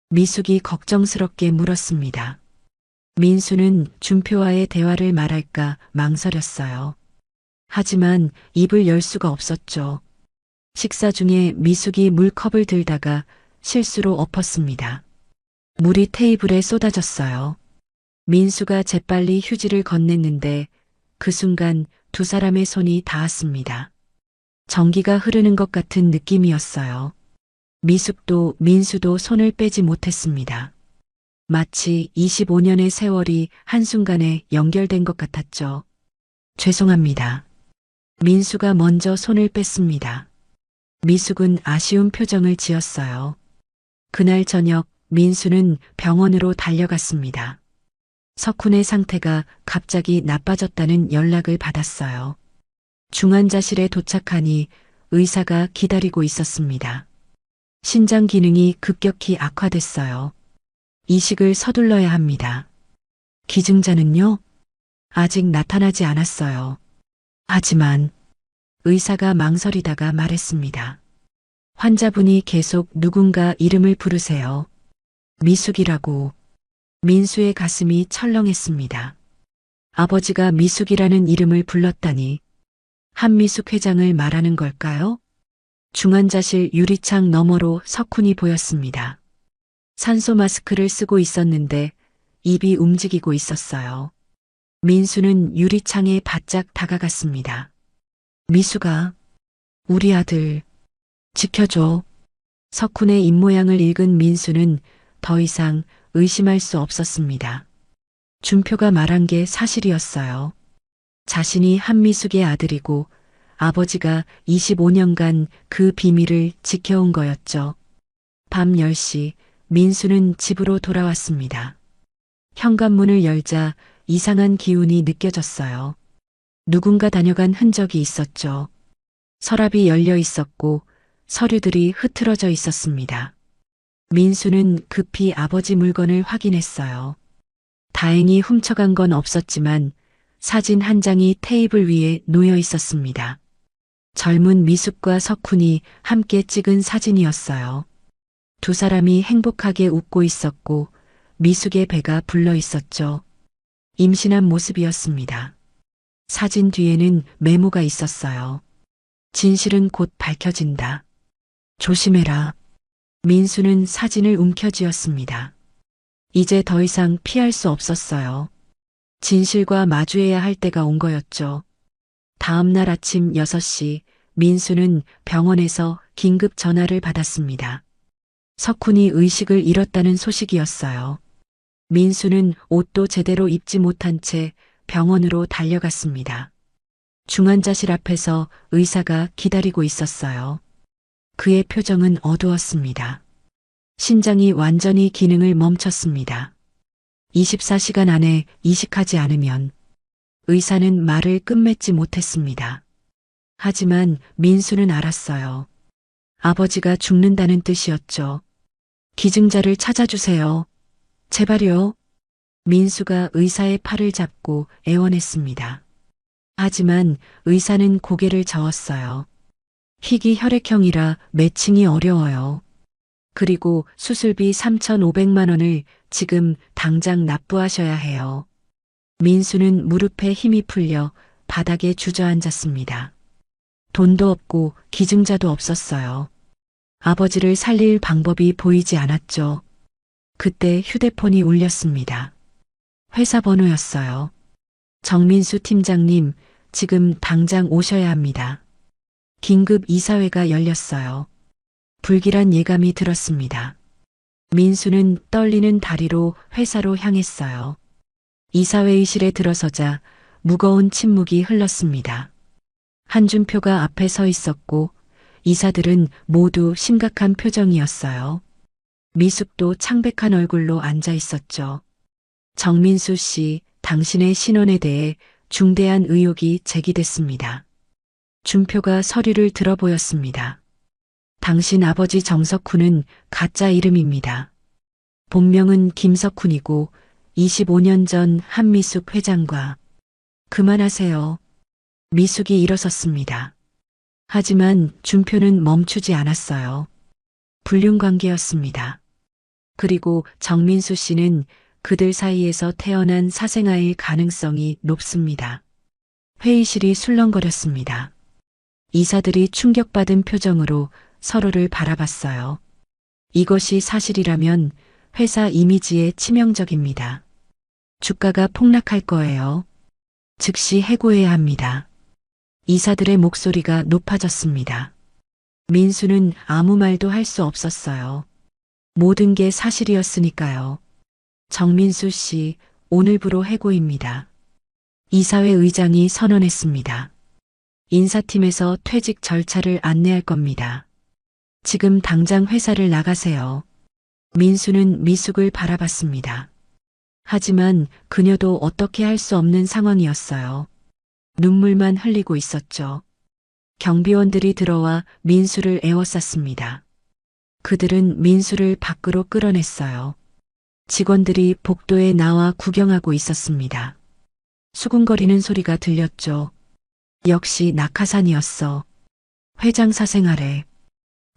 S2: 미숙이 걱정스럽게 물었습니다. 민수는 준표와의 대화를 말할까 망설였어요. 하지만 입을 열 수가 없었죠. 식사 중에 미숙이 물컵을 들다가 실수로 엎었습니다. 물이 테이블에 쏟아졌어요. 민수가 재빨리 휴지를 건넸는데 그 순간 두 사람의 손이 닿았습니다. 전기가 흐르는 것 같은 느낌이었어요. 미숙도 민수도 손을 빼지 못했습니다. 마치 25년의 세월이 한순간에 연결된 것 같았죠. 죄송합니다. 민수가 먼저 손을 뺐습니다. 미숙은 아쉬운 표정을 지었어요. 그날 저녁 민수는 병원으로 달려갔습니다. 석훈의 상태가 갑자기 나빠졌다는 연락을 받았어요. 중환자실에 도착하니 의사가 기다리고 있었습니다. 신장 기능이 급격히 악화됐어요. 이식을 서둘러야 합니다. 기증자는요? 아직 나타나지 않았어요. 하지만 의사가 망설이다가 말했습니다. 환자분이 계속 누군가 이름을 부르세요. 미숙이라고. 민수의 가슴이 철렁했습니다. 아버지가 미숙이라는 이름을 불렀다니 한미숙 회장을 말하는 걸까요? 중환자실 유리창 너머로 석훈이 보였습니다. 산소 마스크를 쓰고 있었는데 입이 움직이고 있었어요. 민수는 유리창에 바짝 다가갔습니다. 미숙아, 우리 아들, 지켜줘. 석훈의 입모양을 읽은 민수는 더 이상 의심할 수 없었습니다. 준표가 말한 게 사실이었어요. 자신이 한미숙의 아들이고 아버지가 25년간 그 비밀을 지켜온 거였죠. 밤 10시 민수는 집으로 돌아왔습니다. 현관문을 열자 이상한 기운이 느껴졌어요. 누군가 다녀간 흔적이 있었죠. 서랍이 열려 있었고 서류들이 흐트러져 있었습니다. 민수는 급히 아버지 물건을 확인했어요. 다행히 훔쳐간 건 없었지만 사진 한 장이 테이블 위에 놓여 있었습니다. 젊은 미숙과 석훈이 함께 찍은 사진이었어요. 두 사람이 행복하게 웃고 있었고 미숙의 배가 불러 있었죠. 임신한 모습이었습니다. 사진 뒤에는 메모가 있었어요. 진실은 곧 밝혀진다. 조심해라. 민수는 사진을 움켜쥐었습니다. 이제 더 이상 피할 수 없었어요. 진실과 마주해야 할 때가 온 거였죠. 다음 날 아침 6시 민수는 병원에서 긴급 전화를 받았습니다. 석훈이 의식을 잃었다는 소식이었어요. 민수는 옷도 제대로 입지 못한 채 병원으로 달려갔습니다. 중환자실 앞에서 의사가 기다리고 있었어요. 그의 표정은 어두웠습니다. 신장이 완전히 기능을 멈췄습니다. 24시간 안에 이식하지 않으면 의사는 말을 끝맺지 못했습니다. 하지만 민수는 알았어요. 아버지가 죽는다는 뜻이었죠. 기증자를 찾아주세요. 제발요. 민수가 의사의 팔을 잡고 애원했습니다. 하지만 의사는 고개를 저었어요. 희귀 혈액형이라 매칭이 어려워요. 그리고 수술비 3,500만 원을 지금 당장 납부하셔야 해요. 민수는 무릎에 힘이 풀려 바닥에 주저앉았습니다. 돈도 없고 기증자도 없었어요. 아버지를 살릴 방법이 보이지 않았죠. 그때 휴대폰이 울렸습니다. 회사 번호였어요. 정민수 팀장님, 지금 당장 오셔야 합니다. 긴급 이사회가 열렸어요. 불길한 예감이 들었습니다. 민수는 떨리는 다리로 회사로 향했어요. 이사회의실에 들어서자 무거운 침묵이 흘렀습니다. 한준표가 앞에 서 있었고 이사들은 모두 심각한 표정이었어요. 미숙도 창백한 얼굴로 앉아 있었죠. 정민수 씨, 당신의 신원에 대해 중대한 의혹이 제기됐습니다. 준표가 서류를 들어 보였습니다. 당신 아버지 정석훈은 가짜 이름입니다. 본명은 김석훈이고 25년 전 한미숙 회장과 그만하세요. 미숙이 일어섰습니다. 하지만 준표는 멈추지 않았어요. 불륜 관계였습니다. 그리고 정민수 씨는 그들 사이에서 태어난 사생아일 가능성이 높습니다. 회의실이 술렁거렸습니다. 이사들이 충격받은 표정으로 서로를 바라봤어요. 이것이 사실이라면 회사 이미지에 치명적입니다. 주가가 폭락할 거예요. 즉시 해고해야 합니다. 이사들의 목소리가 높아졌습니다. 민수는 아무 말도 할 수 없었어요. 모든 게 사실이었으니까요. 정민수 씨, 오늘부로 해고입니다. 이사회 의장이 선언했습니다. 인사팀에서 퇴직 절차를 안내할 겁니다. 지금 당장 회사를 나가세요. 민수는 미숙을 바라봤습니다. 하지만 그녀도 어떻게 할 수 없는 상황이었어요. 눈물만 흘리고 있었죠. 경비원들이 들어와 민수를 에워쌌습니다. 그들은 민수를 밖으로 끌어냈어요. 직원들이 복도에 나와 구경하고 있었습니다. 수군거리는 소리가 들렸죠. 역시 낙하산이었어. 회장 사생활에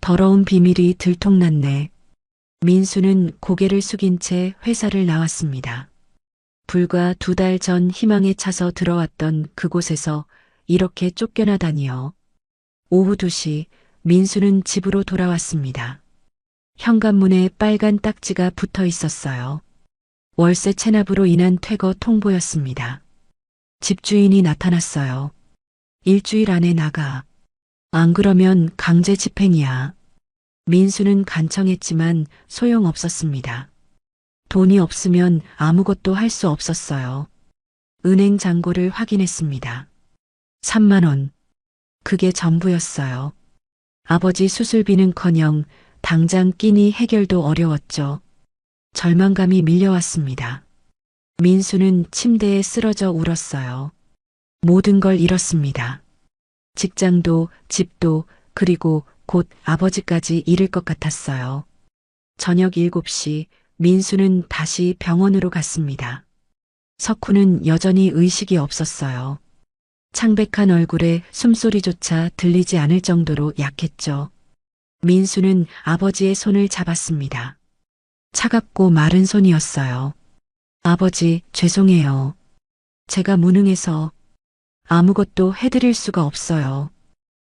S2: 더러운 비밀이 들통났네. 민수는 고개를 숙인 채 회사를 나왔습니다. 불과 2달 전 희망에 차서 들어왔던 그곳에서 이렇게 쫓겨나다니요. 오후 2시 민수는 집으로 돌아왔습니다. 현관문에 빨간 딱지가 붙어 있었어요. 월세 체납으로 인한 퇴거 통보였습니다. 집주인이 나타났어요. 일주일 안에 나가. 안 그러면 강제 집행이야. 민수는 간청했지만 소용없었습니다. 돈이 없으면 아무것도 할 수 없었어요. 은행 잔고를 확인했습니다. 3만 원. 그게 전부였어요. 아버지 수술비는커녕 당장 끼니 해결도 어려웠죠. 절망감이 밀려왔습니다. 민수는 침대에 쓰러져 울었어요. 모든 걸 잃었습니다. 직장도, 집도, 그리고 곧 아버지까지 잃을 것 같았어요. 저녁 7시 민수는 다시 병원으로 갔습니다. 석훈은 여전히 의식이 없었어요. 창백한 얼굴에 숨소리조차 들리지 않을 정도로 약했죠. 민수는 아버지의 손을 잡았습니다. 차갑고 마른 손이었어요. 아버지, 죄송해요. 제가 무능해서 아무것도 해드릴 수가 없어요.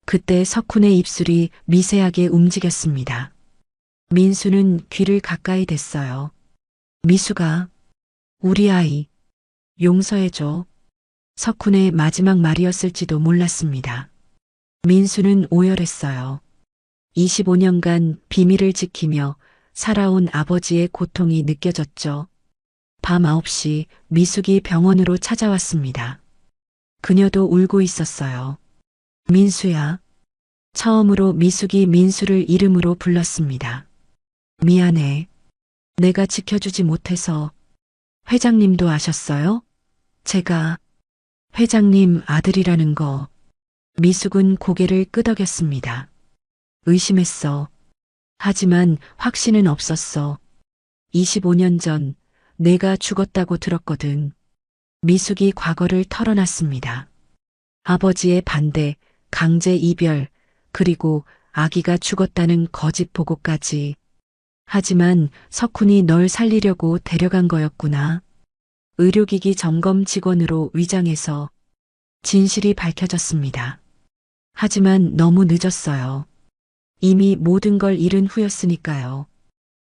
S2: 그때 석훈의 입술이 미세하게 움직였습니다. 민수는 귀를 가까이 댔어요. 미수가, 우리 아이, 용서해줘. 석훈의 마지막 말이었을지도 몰랐습니다. 민수는 오열했어요. 25년간 비밀을 지키며 살아온 아버지의 고통이 느껴졌죠. 밤 9시 미숙이 병원으로 찾아왔습니다. 그녀도 울고 있었어요. 민수야. 처음으로 미숙이 민수를 이름으로 불렀습니다. 미안해. 내가 지켜주지 못해서. 회장님도 아셨어요? 제가 회장님 아들이라는 거. 미숙은 고개를 끄덕였습니다. 의심했어. 하지만 확신은 없었어. 25년 전 내가 죽었다고 들었거든. 미숙이 과거를 털어놨습니다. 아버지의 반대, 강제 이별, 그리고 아기가 죽었다는 거짓 보고까지. 하지만 석훈이 널 살리려고 데려간 거였구나. 의료기기 점검 직원으로 위장해서 진실이 밝혀졌습니다. 하지만 너무 늦었어요. 이미 모든 걸 잃은 후였으니까요.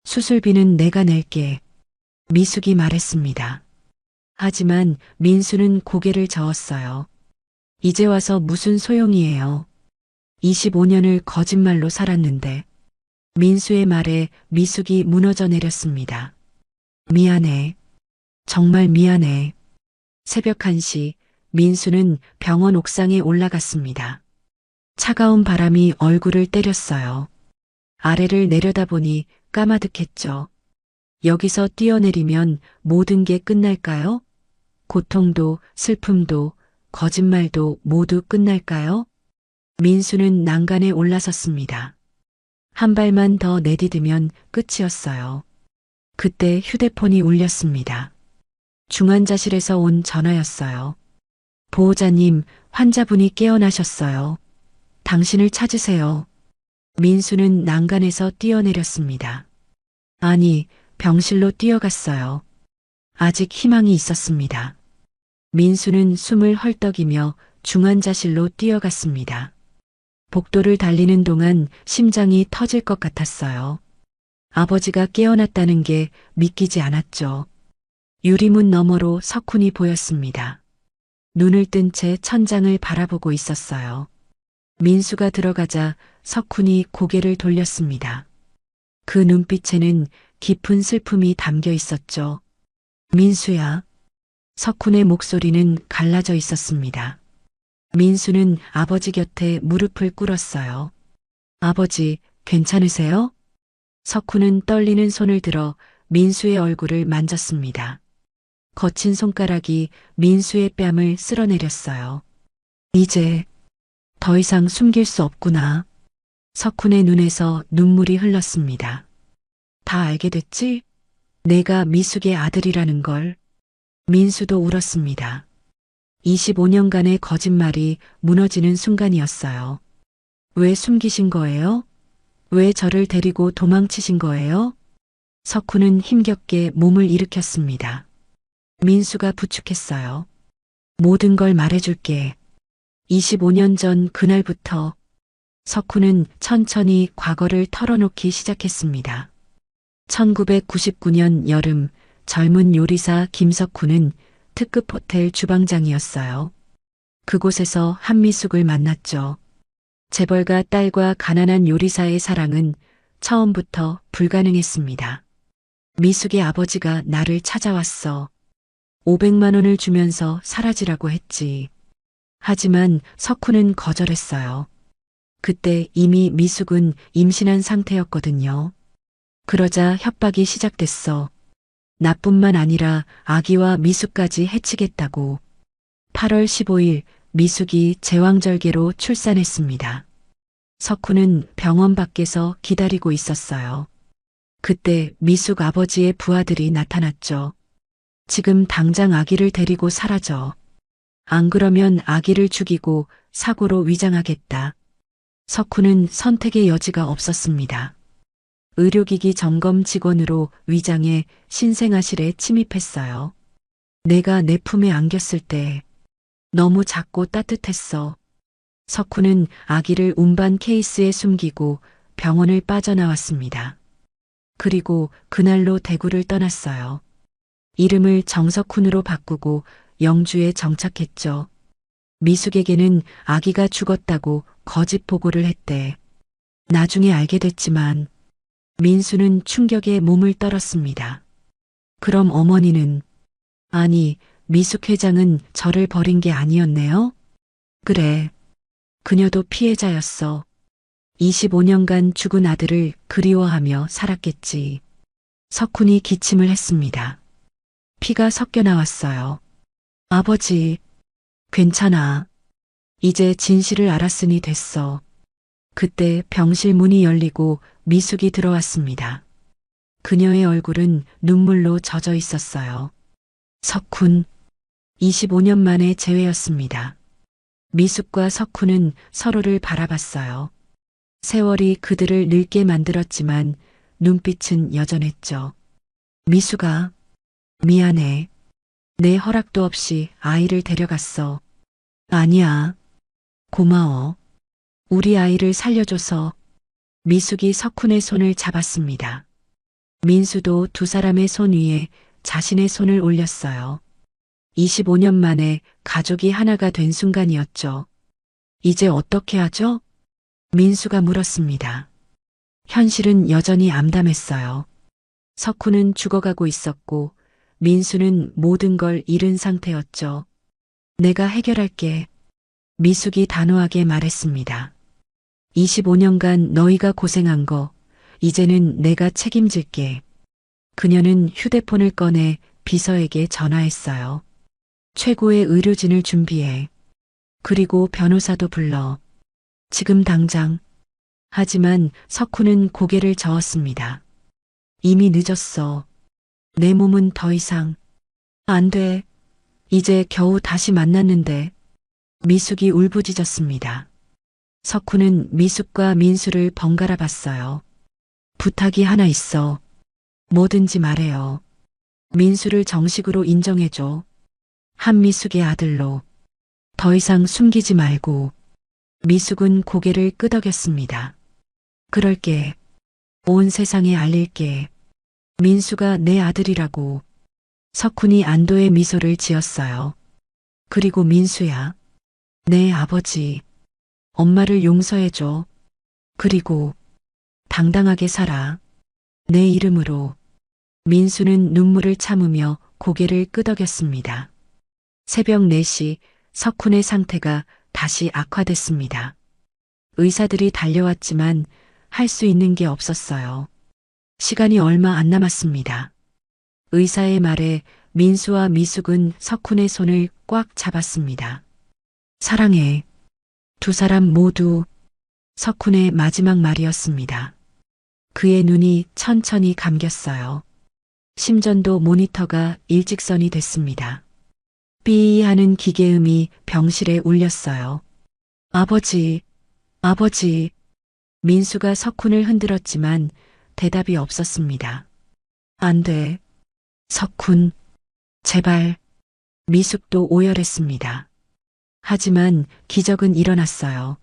S2: 수술비는 내가 낼게. 미숙이 말했습니다. 하지만 민수는 고개를 저었어요. 이제 와서 무슨 소용이에요. 25년을 거짓말로 살았는데. 민수의 말에 미숙이 무너져 내렸습니다. 미안해. 정말 미안해. 새벽 1시 민수는 병원 옥상에 올라갔습니다. 차가운 바람이 얼굴을 때렸어요. 아래를 내려다보니 까마득했죠. 여기서 뛰어내리면 모든 게 끝날까요? 고통도 슬픔도 거짓말도 모두 끝날까요? 민수는 난간에 올라섰습니다. 한 발만 더 내디디면 끝이었어요. 그때 휴대폰이 울렸습니다. 중환자실에서 온 전화였어요. 보호자님, 환자분이 깨어나셨어요. 당신을 찾으세요. 민수는 난간에서 뛰어내렸습니다. 아니, 병실로 뛰어갔어요. 아직 희망이 있었습니다. 민수는 숨을 헐떡이며 중환자실로 뛰어갔습니다. 복도를 달리는 동안 심장이 터질 것 같았어요. 아버지가 깨어났다는 게 믿기지 않았죠. 유리문 너머로 석훈이 보였습니다. 눈을 뜬 채 천장을 바라보고 있었어요. 민수가 들어가자 석훈이 고개를 돌렸습니다. 그 눈빛에는 깊은 슬픔이 담겨 있었죠. 민수야. 석훈의 목소리는 갈라져 있었습니다. 민수는 아버지 곁에 무릎을 꿇었어요. 아버지, 괜찮으세요? 석훈은 떨리는 손을 들어 민수의 얼굴을 만졌습니다. 거친 손가락이 민수의 뺨을 쓸어내렸어요. 이제 더 이상 숨길 수 없구나. 석훈의 눈에서 눈물이 흘렀습니다. 다 알게 됐지? 내가 미숙의 아들이라는 걸. 민수도 울었습니다. 25년간의 거짓말이 무너지는 순간이었어요. 왜 숨기신 거예요? 왜 저를 데리고 도망치신 거예요? 석훈은 힘겹게 몸을 일으켰습니다. 민수가 부축했어요. 모든 걸 말해줄게. 25년 전 그날부터 석훈은 천천히 과거를 털어놓기 시작했습니다. 1999년 여름 젊은 요리사 김석훈은 특급 호텔 주방장이었어요. 그곳에서 한미숙을 만났죠. 재벌가 딸과 가난한 요리사의 사랑은 처음부터 불가능했습니다. 미숙의 아버지가 나를 찾아왔어. 500만 원을 주면서 사라지라고 했지. 하지만 석훈은 거절했어요. 그때 이미 미숙은 임신한 상태였거든요. 그러자 협박이 시작됐어. 나뿐만 아니라 아기와 미숙까지 해치겠다고. 8월 15일 미숙이 제왕절개로 출산했습니다. 석훈은 병원 밖에서 기다리고 있었어요. 그때 미숙 아버지의 부하들이 나타났죠. 지금 당장 아기를 데리고 사라져. 안 그러면 아기를 죽이고 사고로 위장하겠다. 석훈은 선택의 여지가 없었습니다. 의료기기 점검 직원으로 위장해 신생아실에 침입했어요. 내가 내 품에 안겼을 때 너무 작고 따뜻했어. 석훈은 아기를 운반 케이스에 숨기고 병원을 빠져나왔습니다. 그리고 그날로 대구를 떠났어요. 이름을 정석훈으로 바꾸고 영주에 정착했죠. 미숙에게는 아기가 죽었다고 거짓 보고를 했대. 나중에 알게 됐지만 민수는 충격에 몸을 떨었습니다. 그럼 어머니는, 아니, 미숙 회장은 저를 버린 게 아니었네요? 그래. 그녀도 피해자였어. 25년간 죽은 아들을 그리워하며 살았겠지. 석훈이 기침을 했습니다. 피가 섞여 나왔어요. 아버지, 괜찮아. 이제 진실을 알았으니 됐어. 그때 병실 문이 열리고 미숙이 들어왔습니다. 그녀의 얼굴은 눈물로 젖어 있었어요. 석훈, 25년 만에 재회였습니다. 미숙과 석훈은 서로를 바라봤어요. 세월이 그들을 늙게 만들었지만 눈빛은 여전했죠. 미숙아, 미안해. 내 허락도 없이 아이를 데려갔어. 아니야. 고마워. 우리 아이를 살려줘서. 미숙이 석훈의 손을 잡았습니다. 민수도 두 사람의 손 위에 자신의 손을 올렸어요. 25년 만에 가족이 하나가 된 순간이었죠. 이제 어떻게 하죠? 민수가 물었습니다. 현실은 여전히 암담했어요. 석훈은 죽어가고 있었고 민수는 모든 걸 잃은 상태였죠. 내가 해결할게. 미숙이 단호하게 말했습니다. 25년간 너희가 고생한 거 이제는 내가 책임질게. 그녀는 휴대폰을 꺼내 비서에게 전화했어요. 최고의 의료진을 준비해. 그리고 변호사도 불러. 지금 당장. 하지만 석훈은 고개를 저었습니다. 이미 늦었어. 내 몸은 더 이상. 안 돼. 이제 겨우 다시 만났는데. 미숙이 울부짖었습니다. 석훈은 미숙과 민수를 번갈아 봤어요. 부탁이 하나 있어. 뭐든지 말해요. 민수를 정식으로 인정해줘. 한미숙의 아들로. 더 이상 숨기지 말고. 미숙은 고개를 끄덕였습니다. 그럴게. 온 세상에 알릴게. 민수가 내 아들이라고. 석훈이 안도의 미소를 지었어요. 그리고 민수야. 내 아버지. 엄마를 용서해줘. 그리고 당당하게 살아. 내 이름으로. 민수는 눈물을 참으며 고개를 끄덕였습니다. 새벽 4시 석훈의 상태가 다시 악화됐습니다. 의사들이 달려왔지만 할 수 있는 게 없었어요. 시간이 얼마 안 남았습니다. 의사의 말에 민수와 미숙은 석훈의 손을 꽉 잡았습니다. 사랑해. 두 사람 모두. 석훈의 마지막 말이었습니다. 그의 눈이 천천히 감겼어요. 심전도 모니터가 일직선이 됐습니다. 삐 하는 기계음이 병실에 울렸어요. 아버지, 아버지. 민수가 석훈을 흔들었지만 대답이 없었습니다. 안 돼. 석훈, 제발. 미숙도 오열했습니다. 하지만 기적은 일어났어요.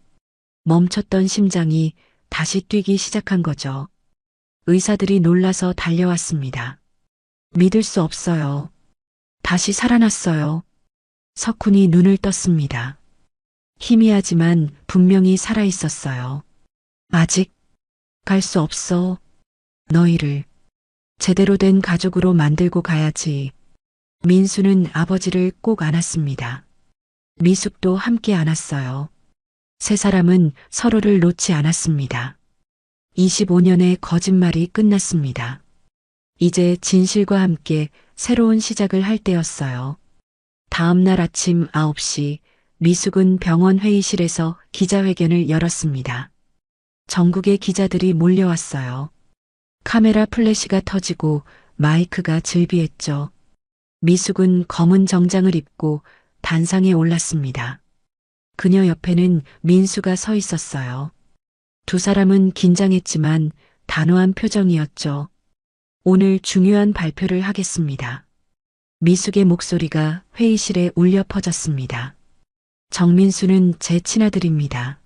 S2: 멈췄던 심장이 다시 뛰기 시작한 거죠. 의사들이 놀라서 달려왔습니다. 믿을 수 없어요. 다시 살아났어요. 석훈이 눈을 떴습니다. 희미하지만 분명히 살아있었어요. 아직 갈 수 없어. 너희를 제대로 된 가족으로 만들고 가야지. 민수는 아버지를 꼭 안았습니다. 미숙도 함께 안았어요. 세 사람은 서로를 놓지 않았습니다. 25년의 거짓말이 끝났습니다. 이제 진실과 함께 새로운 시작을 할 때였어요. 다음 날 아침 9시 미숙은 병원 회의실에서 기자회견을 열었습니다. 전국의 기자들이 몰려왔어요. 카메라 플래시가 터지고 마이크가 즐비했죠. 미숙은 검은 정장을 입고 단상에 올랐습니다. 그녀 옆에는 민수가 서 있었어요. 두 사람은 긴장했지만 단호한 표정이었죠. 오늘 중요한 발표를 하겠습니다. 미숙의 목소리가 회의실에 울려 퍼졌습니다. 정민수는 제 친아들입니다.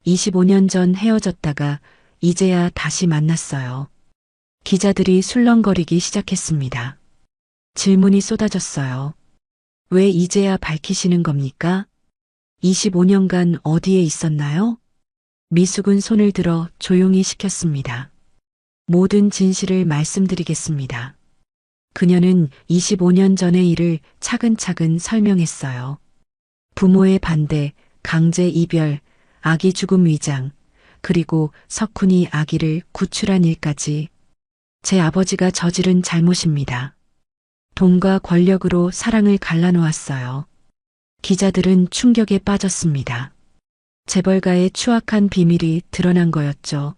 S2: 25년 전 헤어졌다가 이제야 다시 만났어요. 기자들이 술렁거리기 시작했습니다. 질문이 쏟아졌어요. 왜 이제야 밝히시는 겁니까? 25년간 어디에 있었나요? 미숙은 손을 들어 조용히 시켰습니다. 모든 진실을 말씀드리겠습니다. 그녀는 25년 전의 일을 차근차근 설명했어요. 부모의 반대, 강제 이별, 아기 죽음 위장, 그리고 석훈이 아기를 구출한 일까지. 제 아버지가 저지른 잘못입니다. 돈과 권력으로 사랑을 갈라놓았어요. 기자들은 충격에 빠졌습니다. 재벌가의 추악한 비밀이 드러난 거였죠.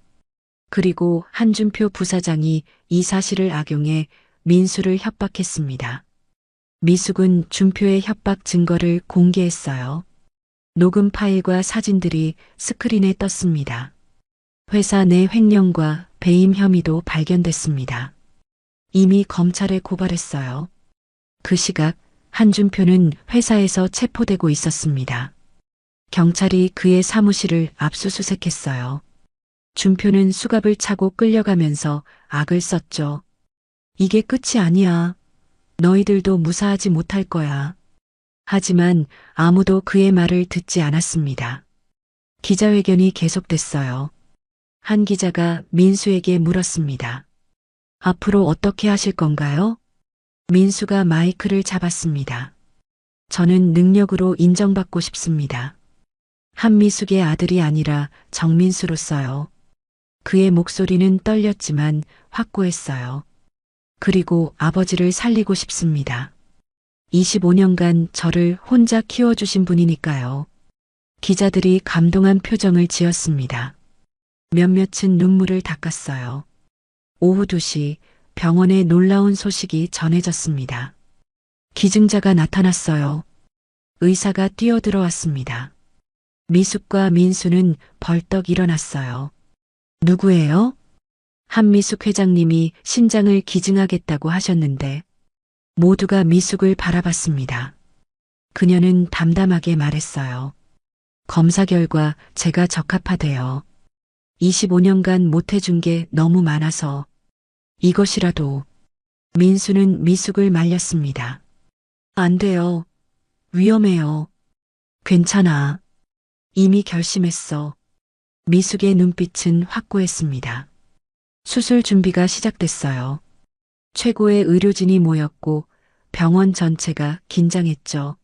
S2: 그리고 한준표 부사장이 이 사실을 악용해 민수를 협박했습니다. 미숙은 준표의 협박 증거를 공개했어요. 녹음 파일과 사진들이 스크린에 떴습니다. 회사 내 횡령과 배임 혐의도 발견됐습니다. 이미 검찰에 고발했어요. 그 시각 한준표는 회사에서 체포되고 있었습니다. 경찰이 그의 사무실을 압수수색했어요. 준표는 수갑을 차고 끌려가면서 악을 썼죠. 이게 끝이 아니야. 너희들도 무사하지 못할 거야. 하지만 아무도 그의 말을 듣지 않았습니다. 기자회견이 계속됐어요. 한 기자가 민수에게 물었습니다. 앞으로 어떻게 하실 건가요? 민수가 마이크를 잡았습니다. 저는 능력으로 인정받고 싶습니다. 한미숙의 아들이 아니라 정민수로서요. 그의 목소리는 떨렸지만 확고했어요. 그리고 아버지를 살리고 싶습니다. 25년간 저를 혼자 키워주신 분이니까요. 기자들이 감동한 표정을 지었습니다. 몇몇은 눈물을 닦았어요. 오후 2시 병원에 놀라운 소식이 전해졌습니다. 기증자가 나타났어요. 의사가 뛰어들어왔습니다. 미숙과 민수는 벌떡 일어났어요. 누구예요? 한미숙 회장님이 신장을 기증하겠다고 하셨는데 모두가 미숙을 바라봤습니다. 그녀는 담담하게 말했어요. 검사 결과 제가 적합하대요. 25년간 못해준 게 너무 많아서 이것이라도. 민수는 미숙을 말렸습니다. 안 돼요. 위험해요. 괜찮아. 이미 결심했어. 미숙의 눈빛은 확고했습니다. 수술 준비가 시작됐어요. 최고의 의료진이 모였고 병원 전체가 긴장했죠.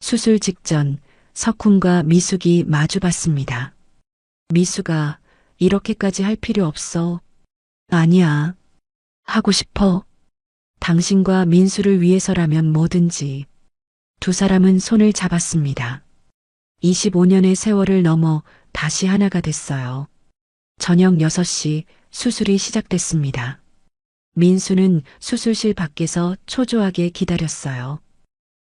S2: 수술 직전 석훈과 미숙이 마주봤습니다. 미숙아, 이렇게까지 할 필요 없어. 아니야. 하고 싶어. 당신과 민수를 위해서라면 뭐든지. 두 사람은 손을 잡았습니다. 25년의 세월을 넘어 다시 하나가 됐어요. 저녁 6시 수술이 시작됐습니다. 민수는 수술실 밖에서 초조하게 기다렸어요.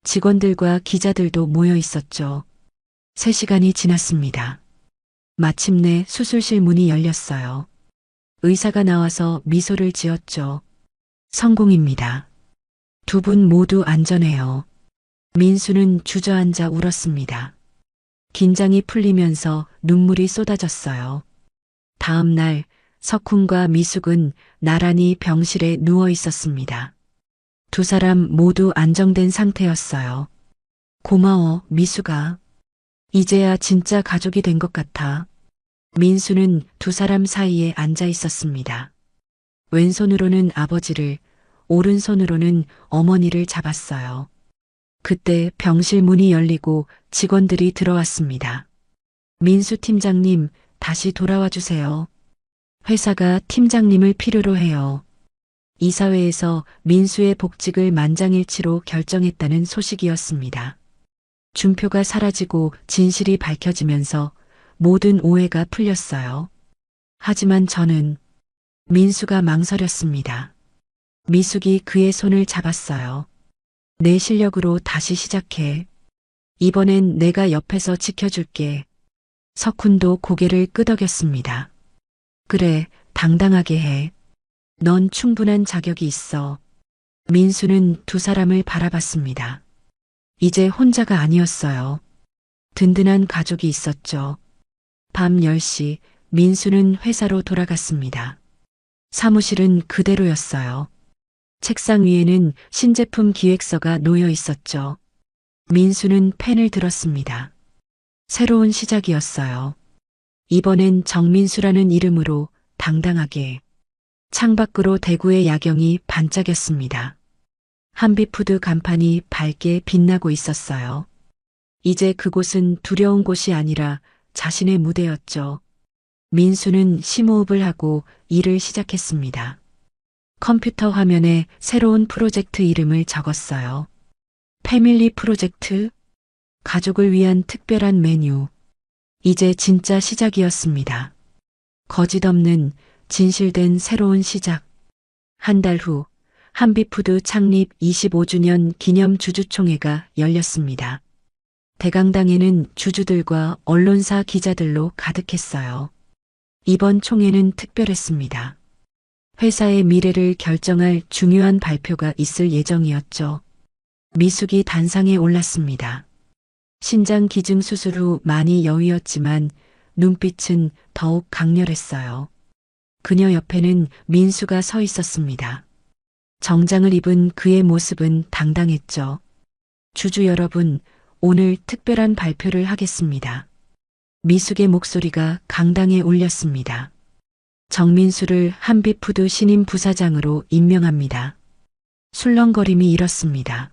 S2: 직원들과 기자들도 모여 있었죠. 3시간이 지났습니다. 마침내 수술실 문이 열렸어요. 의사가 나와서 미소를 지었죠. 성공입니다. 두 분 모두 안전해요. 민수는 주저앉아 울었습니다. 긴장이 풀리면서 눈물이 쏟아졌어요. 다음 날 석훈과 미숙은 나란히 병실에 누워 있었습니다. 두 사람 모두 안정된 상태였어요. 고마워, 미숙아. 이제야 진짜 가족이 된 것 같아. 민수는 두 사람 사이에 앉아 있었습니다. 왼손으로는 아버지를, 오른손으로는 어머니를 잡았어요. 그때 병실 문이 열리고 직원들이 들어왔습니다. 민수 팀장님, 다시 돌아와 주세요. 회사가 팀장님을 필요로 해요. 이사회에서 민수의 복직을 만장일치로 결정했다는 소식이었습니다. 준표가 사라지고 진실이 밝혀지면서 모든 오해가 풀렸어요. 하지만 저는 민수가 망설였습니다. 미숙이 그의 손을 잡았어요. 내 실력으로 다시 시작해. 이번엔 내가 옆에서 지켜줄게. 석훈도 고개를 끄덕였습니다. 그래, 당당하게 해. 넌 충분한 자격이 있어. 민수는 두 사람을 바라봤습니다. 이제 혼자가 아니었어요. 든든한 가족이 있었죠. 밤 10시 민수는 회사로 돌아갔습니다. 사무실은 그대로였어요. 책상 위에는 신제품 기획서가 놓여 있었죠. 민수는 펜을 들었습니다. 새로운 시작이었어요. 이번엔 정민수라는 이름으로 당당하게. 창밖으로 대구의 야경이 반짝였습니다. 한비푸드 간판이 밝게 빛나고 있었어요. 이제 그곳은 두려운 곳이 아니라 자신의 무대였죠. 민수는 심호흡을 하고 일을 시작했습니다. 컴퓨터 화면에 새로운 프로젝트 이름을 적었어요. 패밀리 프로젝트? 가족을 위한 특별한 메뉴. 이제 진짜 시작이었습니다. 거짓 없는 진실된 새로운 시작. 한 달 후 한비푸드 창립 25주년 기념 주주총회가 열렸습니다. 대강당에는 주주들과 언론사 기자들로 가득했어요. 이번 총회는 특별했습니다. 회사의 미래를 결정할 중요한 발표가 있을 예정이었죠. 미숙이 단상에 올랐습니다. 신장 기증 수술 후 많이 여위었지만 눈빛은 더욱 강렬했어요. 그녀 옆에는 민수가 서 있었습니다. 정장을 입은 그의 모습은 당당했죠. 주주 여러분, 오늘 특별한 발표를 하겠습니다. 미숙의 목소리가 강당에 울렸습니다. 정민수를 한비푸드 신임 부사장으로 임명합니다. 술렁거림이 일었습니다.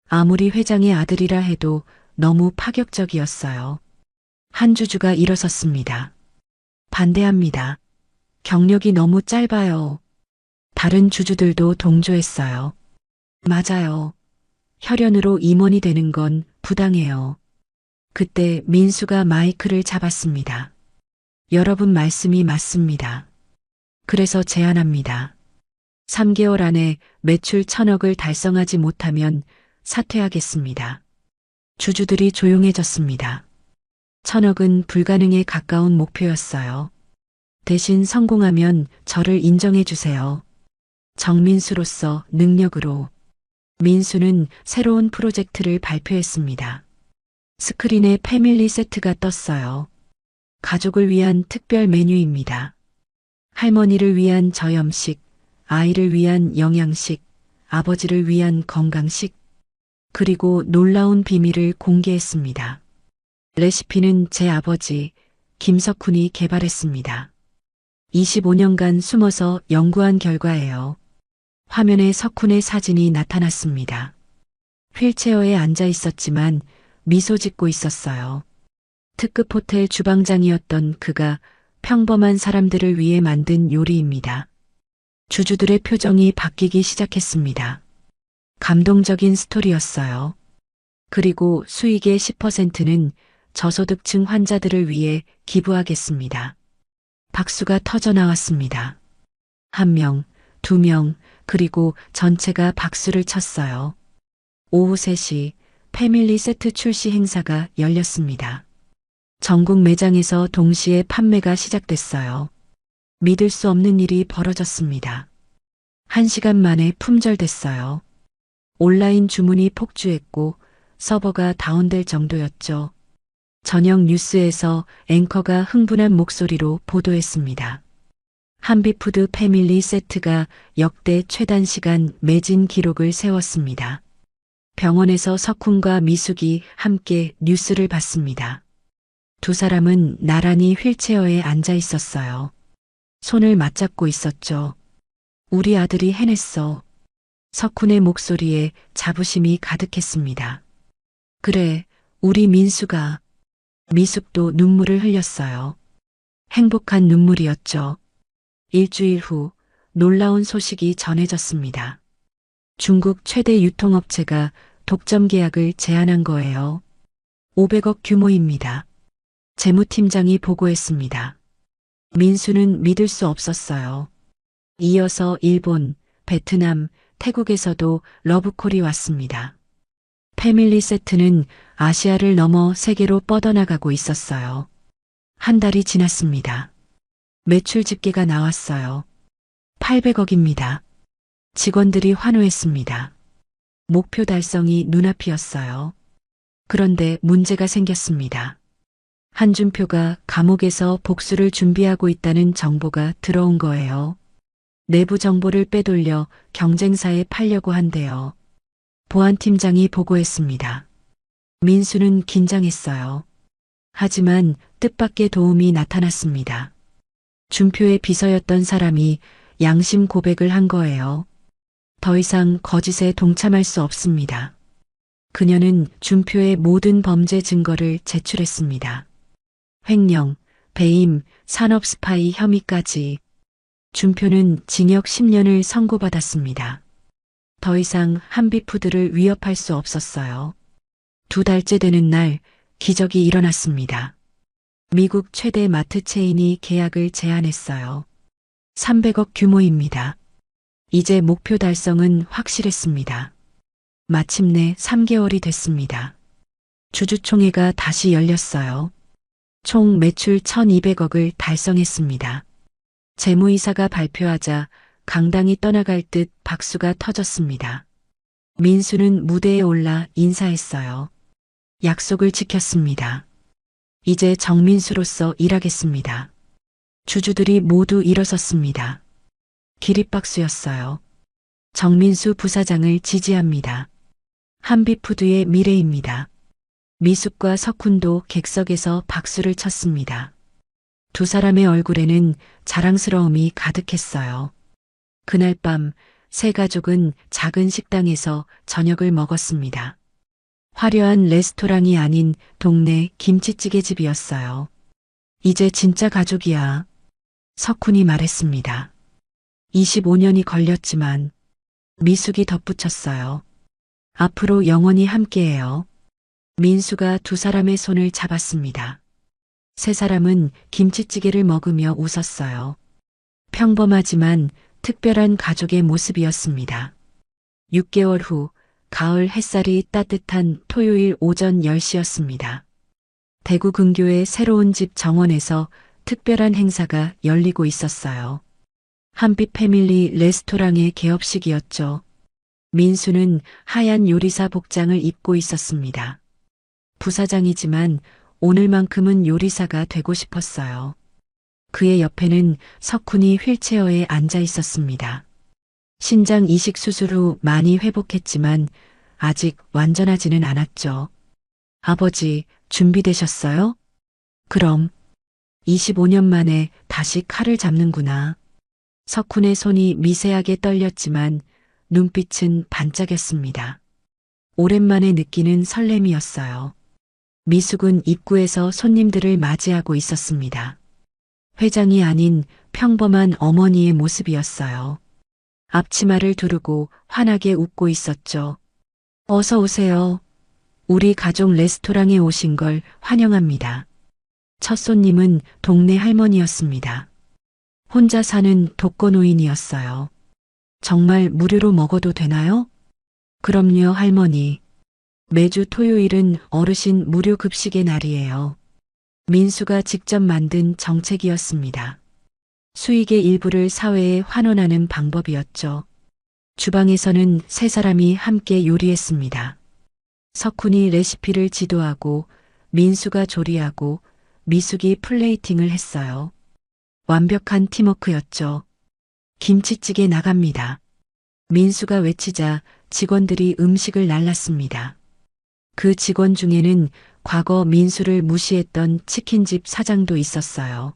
S2: 아무리 회장의 아들이라 해도 너무 파격적이었어요. 한 주주가 일어섰습니다. 반대합니다. 경력이 너무 짧아요. 다른 주주들도 동조했어요. 맞아요. 혈연으로 임원이 되는 건 부당해요. 그때 민수가 마이크를 잡았습니다. 여러분 말씀이 맞습니다. 그래서 제안합니다. 3개월 안에 매출 1,000억을 달성하지 못하면 사퇴하겠습니다. 주주들이 조용해졌습니다. 1,000억은 불가능에 가까운 목표였어요. 대신 성공하면 저를 인정해 주세요. 정민수로서 능력으로. 민수는 새로운 프로젝트를 발표했습니다. 스크린에 패밀리 세트가 떴어요. 가족을 위한 특별 메뉴입니다. 할머니를 위한 저염식, 아이를 위한 영양식, 아버지를 위한 건강식, 그리고 놀라운 비밀을 공개했습니다. 레시피는 제 아버지 김석훈이 개발했습니다. 25년간 숨어서 연구한 결과예요. 화면에 석훈의 사진이 나타났습니다. 휠체어에 앉아 있었지만 미소 짓고 있었어요. 특급 호텔 주방장이었던 그가 평범한 사람들을 위해 만든 요리입니다. 주주들의 표정이 바뀌기 시작했습니다. 감동적인 스토리였어요. 그리고 수익의 10%는 저소득층 환자들을 위해 기부하겠습니다. 박수가 터져 나왔습니다. 1명, 2명, 그리고 전체가 박수를 쳤어요. 오후 3시 패밀리 세트 출시 행사가 열렸습니다. 전국 매장에서 동시에 판매가 시작됐어요. 믿을 수 없는 일이 벌어졌습니다. 1시간 만에 품절됐어요. 온라인 주문이 폭주했고 서버가 다운될 정도였죠. 저녁 뉴스에서 앵커가 흥분한 목소리로 보도했습니다. 한비푸드 패밀리 세트가 역대 최단시간 매진 기록을 세웠습니다. 병원에서 석훈과 미숙이 함께 뉴스를 봤습니다. 두 사람은 나란히 휠체어에 앉아 있었어요. 손을 맞잡고 있었죠. 우리 아들이 해냈어. 석훈의 목소리에 자부심이 가득했습니다. 그래, 우리 민수가. 미숙도 눈물을 흘렸어요. 행복한 눈물이었죠. 일주일 후 놀라운 소식이 전해졌습니다. 중국 최대 유통업체가 독점 계약을 제안한 거예요. 500억 규모입니다. 재무팀장이 보고했습니다. 민수는 믿을 수 없었어요. 이어서 일본, 베트남, 태국에서도 러브콜이 왔습니다. 패밀리 세트는 아시아를 넘어 세계로 뻗어나가고 있었어요. 한 달이 지났습니다. 매출 집계가 나왔어요. 800억입니다. 직원들이 환호했습니다. 목표 달성이 눈앞이었어요. 그런데 문제가 생겼습니다. 한준표가 감옥에서 복수를 준비하고 있다는 정보가 들어온 거예요. 내부 정보를 빼돌려 경쟁사에 팔려고 한대요. 보안팀장이 보고했습니다. 민수는 긴장했어요. 하지만 뜻밖의 도움이 나타났습니다. 준표의 비서였던 사람이 양심 고백을 한 거예요. 더 이상 거짓에 동참할 수 없습니다. 그녀는 준표의 모든 범죄 증거를 제출했습니다. 횡령, 배임, 산업 스파이 혐의까지. 준표는 징역 10년을 선고받았습니다. 더 이상 한비푸드를 위협할 수 없었어요. 2달째 되는 날 기적이 일어났습니다. 미국 최대 마트 체인이 계약을 제안했어요. 300억 규모입니다. 이제 목표 달성은 확실했습니다. 마침내 3개월이 됐습니다. 주주총회가 다시 열렸어요. 총 매출 1200억을 달성했습니다. 재무이사가 발표하자 강당이 떠나갈 듯 박수가 터졌습니다. 민수는 무대에 올라 인사했어요. 약속을 지켰습니다. 이제 정민수로서 일하겠습니다. 주주들이 모두 일어섰습니다. 기립박수였어요. 정민수 부사장을 지지합니다. 한비푸드의 미래입니다. 미숙과 석훈도 객석에서 박수를 쳤습니다. 두 사람의 얼굴에는 자랑스러움이 가득했어요. 그날 밤 세 가족은 작은 식당에서 저녁을 먹었습니다. 화려한 레스토랑이 아닌 동네 김치찌개집이었어요. 이제 진짜 가족이야. 석훈이 말했습니다. 25년이 걸렸지만 미숙이 덧붙였어요. 앞으로 영원히 함께해요. 민수가 두 사람의 손을 잡았습니다. 세 사람은 김치찌개를 먹으며 웃었어요. 평범하지만 특별한 가족의 모습이었습니다. 6개월 후 가을 햇살이 따뜻한 토요일 오전 10시였습니다. 대구 근교의 새로운 집 정원에서 특별한 행사가 열리고 있었어요. 한빛 패밀리 레스토랑의 개업식이었죠. 민수는 하얀 요리사 복장을 입고 있었습니다. 부사장이지만 오늘만큼은 요리사가 되고 싶었어요. 그의 옆에는 석훈이 휠체어에 앉아 있었습니다. 신장 이식 수술 후 많이 회복했지만 아직 완전하지는 않았죠. 아버지, 준비되셨어요? 그럼 25년 만에 다시 칼을 잡는구나. 석훈의 손이 미세하게 떨렸지만 눈빛은 반짝였습니다. 오랜만에 느끼는 설렘이었어요. 미숙은 입구에서 손님들을 맞이하고 있었습니다. 회장이 아닌 평범한 어머니의 모습이었어요. 앞치마를 두르고 환하게 웃고 있었죠. 어서 오세요. 우리 가족 레스토랑에 오신 걸 환영합니다. 첫 손님은 동네 할머니였습니다. 혼자 사는 독거노인이었어요. 정말 무료로 먹어도 되나요? 그럼요, 할머니. 매주 토요일은 어르신 무료 급식의 날이에요. 민수가 직접 만든 정책이었습니다. 수익의 일부를 사회에 환원하는 방법이었죠. 주방에서는 세 사람이 함께 요리했습니다. 석훈이 레시피를 지도하고 민수가 조리하고 미숙이 플레이팅을 했어요. 완벽한 팀워크였죠. 김치찌개 나갑니다. 민수가 외치자 직원들이 음식을 날랐습니다. 그 직원 중에는 과거 민수를 무시했던 치킨집 사장도 있었어요.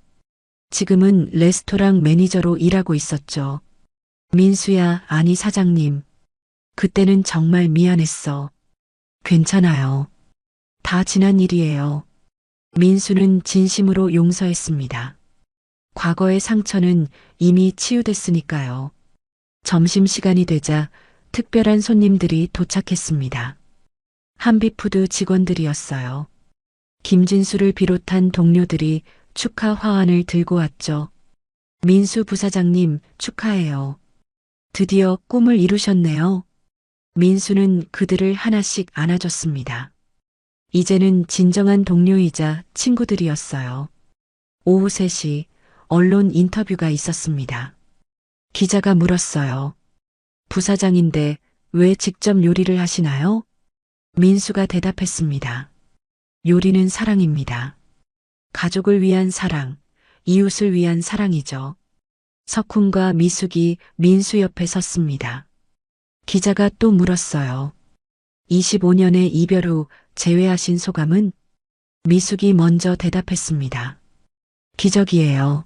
S2: 지금은 레스토랑 매니저로 일하고 있었죠. 민수야, 아니 사장님. 그때는 정말 미안했어. 괜찮아요. 다 지난 일이에요. 민수는 진심으로 용서했습니다. 과거의 상처는 이미 치유됐으니까요. 점심시간이 되자 특별한 손님들이 도착했습니다. 한비푸드 직원들이었어요. 김진수를 비롯한 동료들이 축하 화환을 들고 왔죠. 민수 부사장님 축하해요. 드디어 꿈을 이루셨네요. 민수는 그들을 하나씩 안아줬습니다. 이제는 진정한 동료이자 친구들이었어요. 오후 3시 언론 인터뷰가 있었습니다. 기자가 물었어요. 부사장인데 왜 직접 요리를 하시나요? 민수가 대답했습니다. 요리는 사랑입니다. 가족을 위한 사랑, 이웃을 위한 사랑이죠. 석훈과 미숙이 민수 옆에 섰습니다. 기자가 또 물었어요. 25년의 이별 후 재회하신 소감은? 미숙이 먼저 대답했습니다. 기적이에요.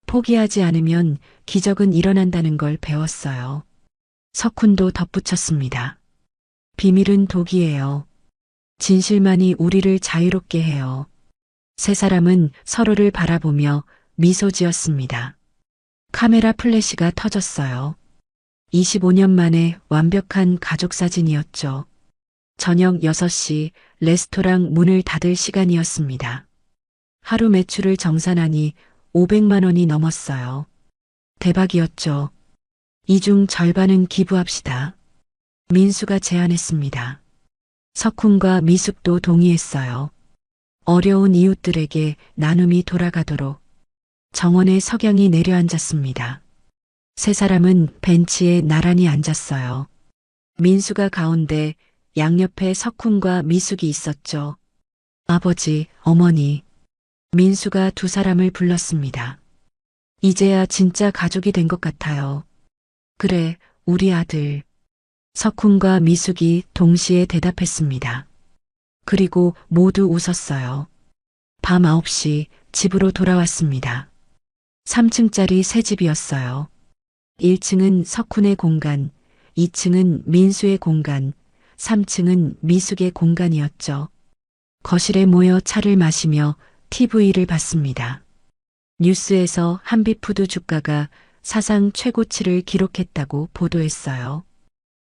S2: 포기하지 않으면 기적은 일어난다는 걸 배웠어요. 석훈도 덧붙였습니다. 비밀은 독이에요. 진실만이 우리를 자유롭게 해요. 세 사람은 서로를 바라보며 미소 지었습니다. 카메라 플래시가 터졌어요. 25년 만에 완벽한 가족 사진이었죠. 저녁 6시 레스토랑 문을 닫을 시간이었습니다. 하루 매출을 정산하니 500만 원이 넘었어요. 대박이었죠. 이 중 절반은 기부합시다. 민수가 제안했습니다. 석훈과 미숙도 동의했어요. 어려운 이웃들에게 나눔이 돌아가도록. 정원에 석양이 내려앉았습니다. 세 사람은 벤치에 나란히 앉았어요. 민수가 가운데, 양옆에 석훈과 미숙이 있었죠. 아버지, 어머니. 민수가 두 사람을 불렀습니다. 이제야 진짜 가족이 된 것 같아요. 그래, 우리 아들. 석훈과 미숙이 동시에 대답했습니다. 그리고 모두 웃었어요. 밤 9시 집으로 돌아왔습니다. 3층짜리 새 집이었어요. 1층은 석훈의 공간, 2층은 민수의 공간, 3층은 미숙의 공간이었죠. 거실에 모여 차를 마시며 TV를 봤습니다. 뉴스에서 한비푸드 주가가 사상 최고치를 기록했다고 보도했어요.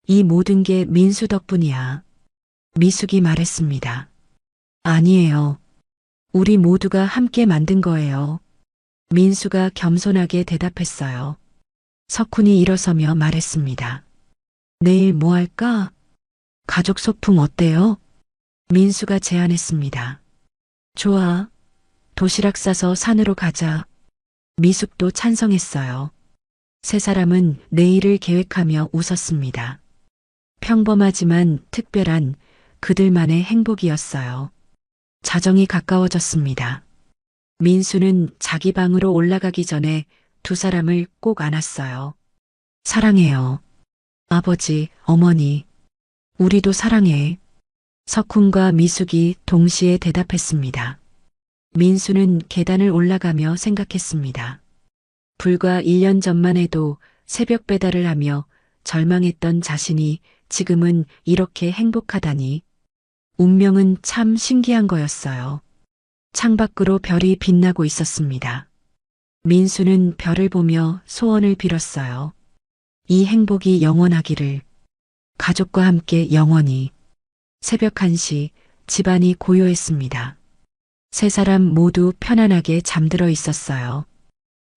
S2: 이 모든 게 민수 덕분이야. 미숙이 말했습니다. 아니에요. 우리 모두가 함께 만든 거예요. 민수가 겸손하게 대답했어요. 석훈이 일어서며 말했습니다. 내일 뭐 할까? 가족 소풍 어때요? 민수가 제안했습니다. 좋아. 도시락 싸서 산으로 가자. 미숙도 찬성했어요. 세 사람은 내일을 계획하며 웃었습니다. 평범하지만 특별한 그들만의 행복이었어요. 자정이 가까워졌습니다. 민수는 자기 방으로 올라가기 전에 두 사람을 꼭 안았어요. 사랑해요. 아버지, 어머니, 우리도 사랑해. 석훈과 미숙이 동시에 대답했습니다. 민수는 계단을 올라가며 생각했습니다. 불과 1년 전만 해도 새벽 배달을 하며 절망했던 자신이 지금은 이렇게 행복하다니. 운명은 참 신기한 거였어요. 창밖으로 별이 빛나고 있었습니다. 민수는 별을 보며 소원을 빌었어요. 이 행복이 영원하기를. 가족과 함께 영원히. 새벽 1시 집안이 고요했습니다. 세 사람 모두 편안하게 잠들어 있었어요.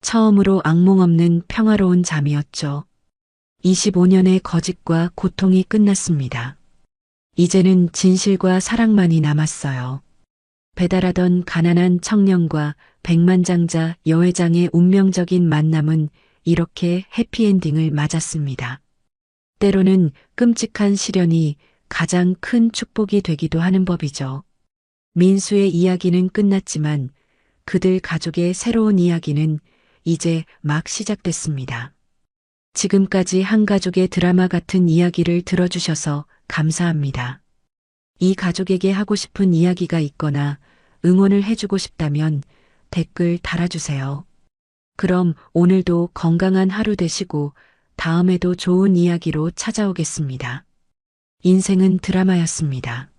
S2: 처음으로 악몽 없는 평화로운 잠이었죠. 25년의 거짓과 고통이 끝났습니다. 이제는 진실과 사랑만이 남았어요. 배달하던 가난한 청년과 백만장자 여회장의 운명적인 만남은 이렇게 해피엔딩을 맞았습니다. 때로는 끔찍한 시련이 가장 큰 축복이 되기도 하는 법이죠. 민수의 이야기는 끝났지만 그들 가족의 새로운 이야기는 이제 막 시작됐습니다. 지금까지 한 가족의 드라마 같은 이야기를 들어주셔서 감사합니다. 이 가족에게 하고 싶은 이야기가 있거나 응원을 해주고 싶다면 댓글 달아주세요. 그럼 오늘도 건강한 하루 되시고 다음에도 좋은 이야기로 찾아오겠습니다. 인생은 드라마였습니다.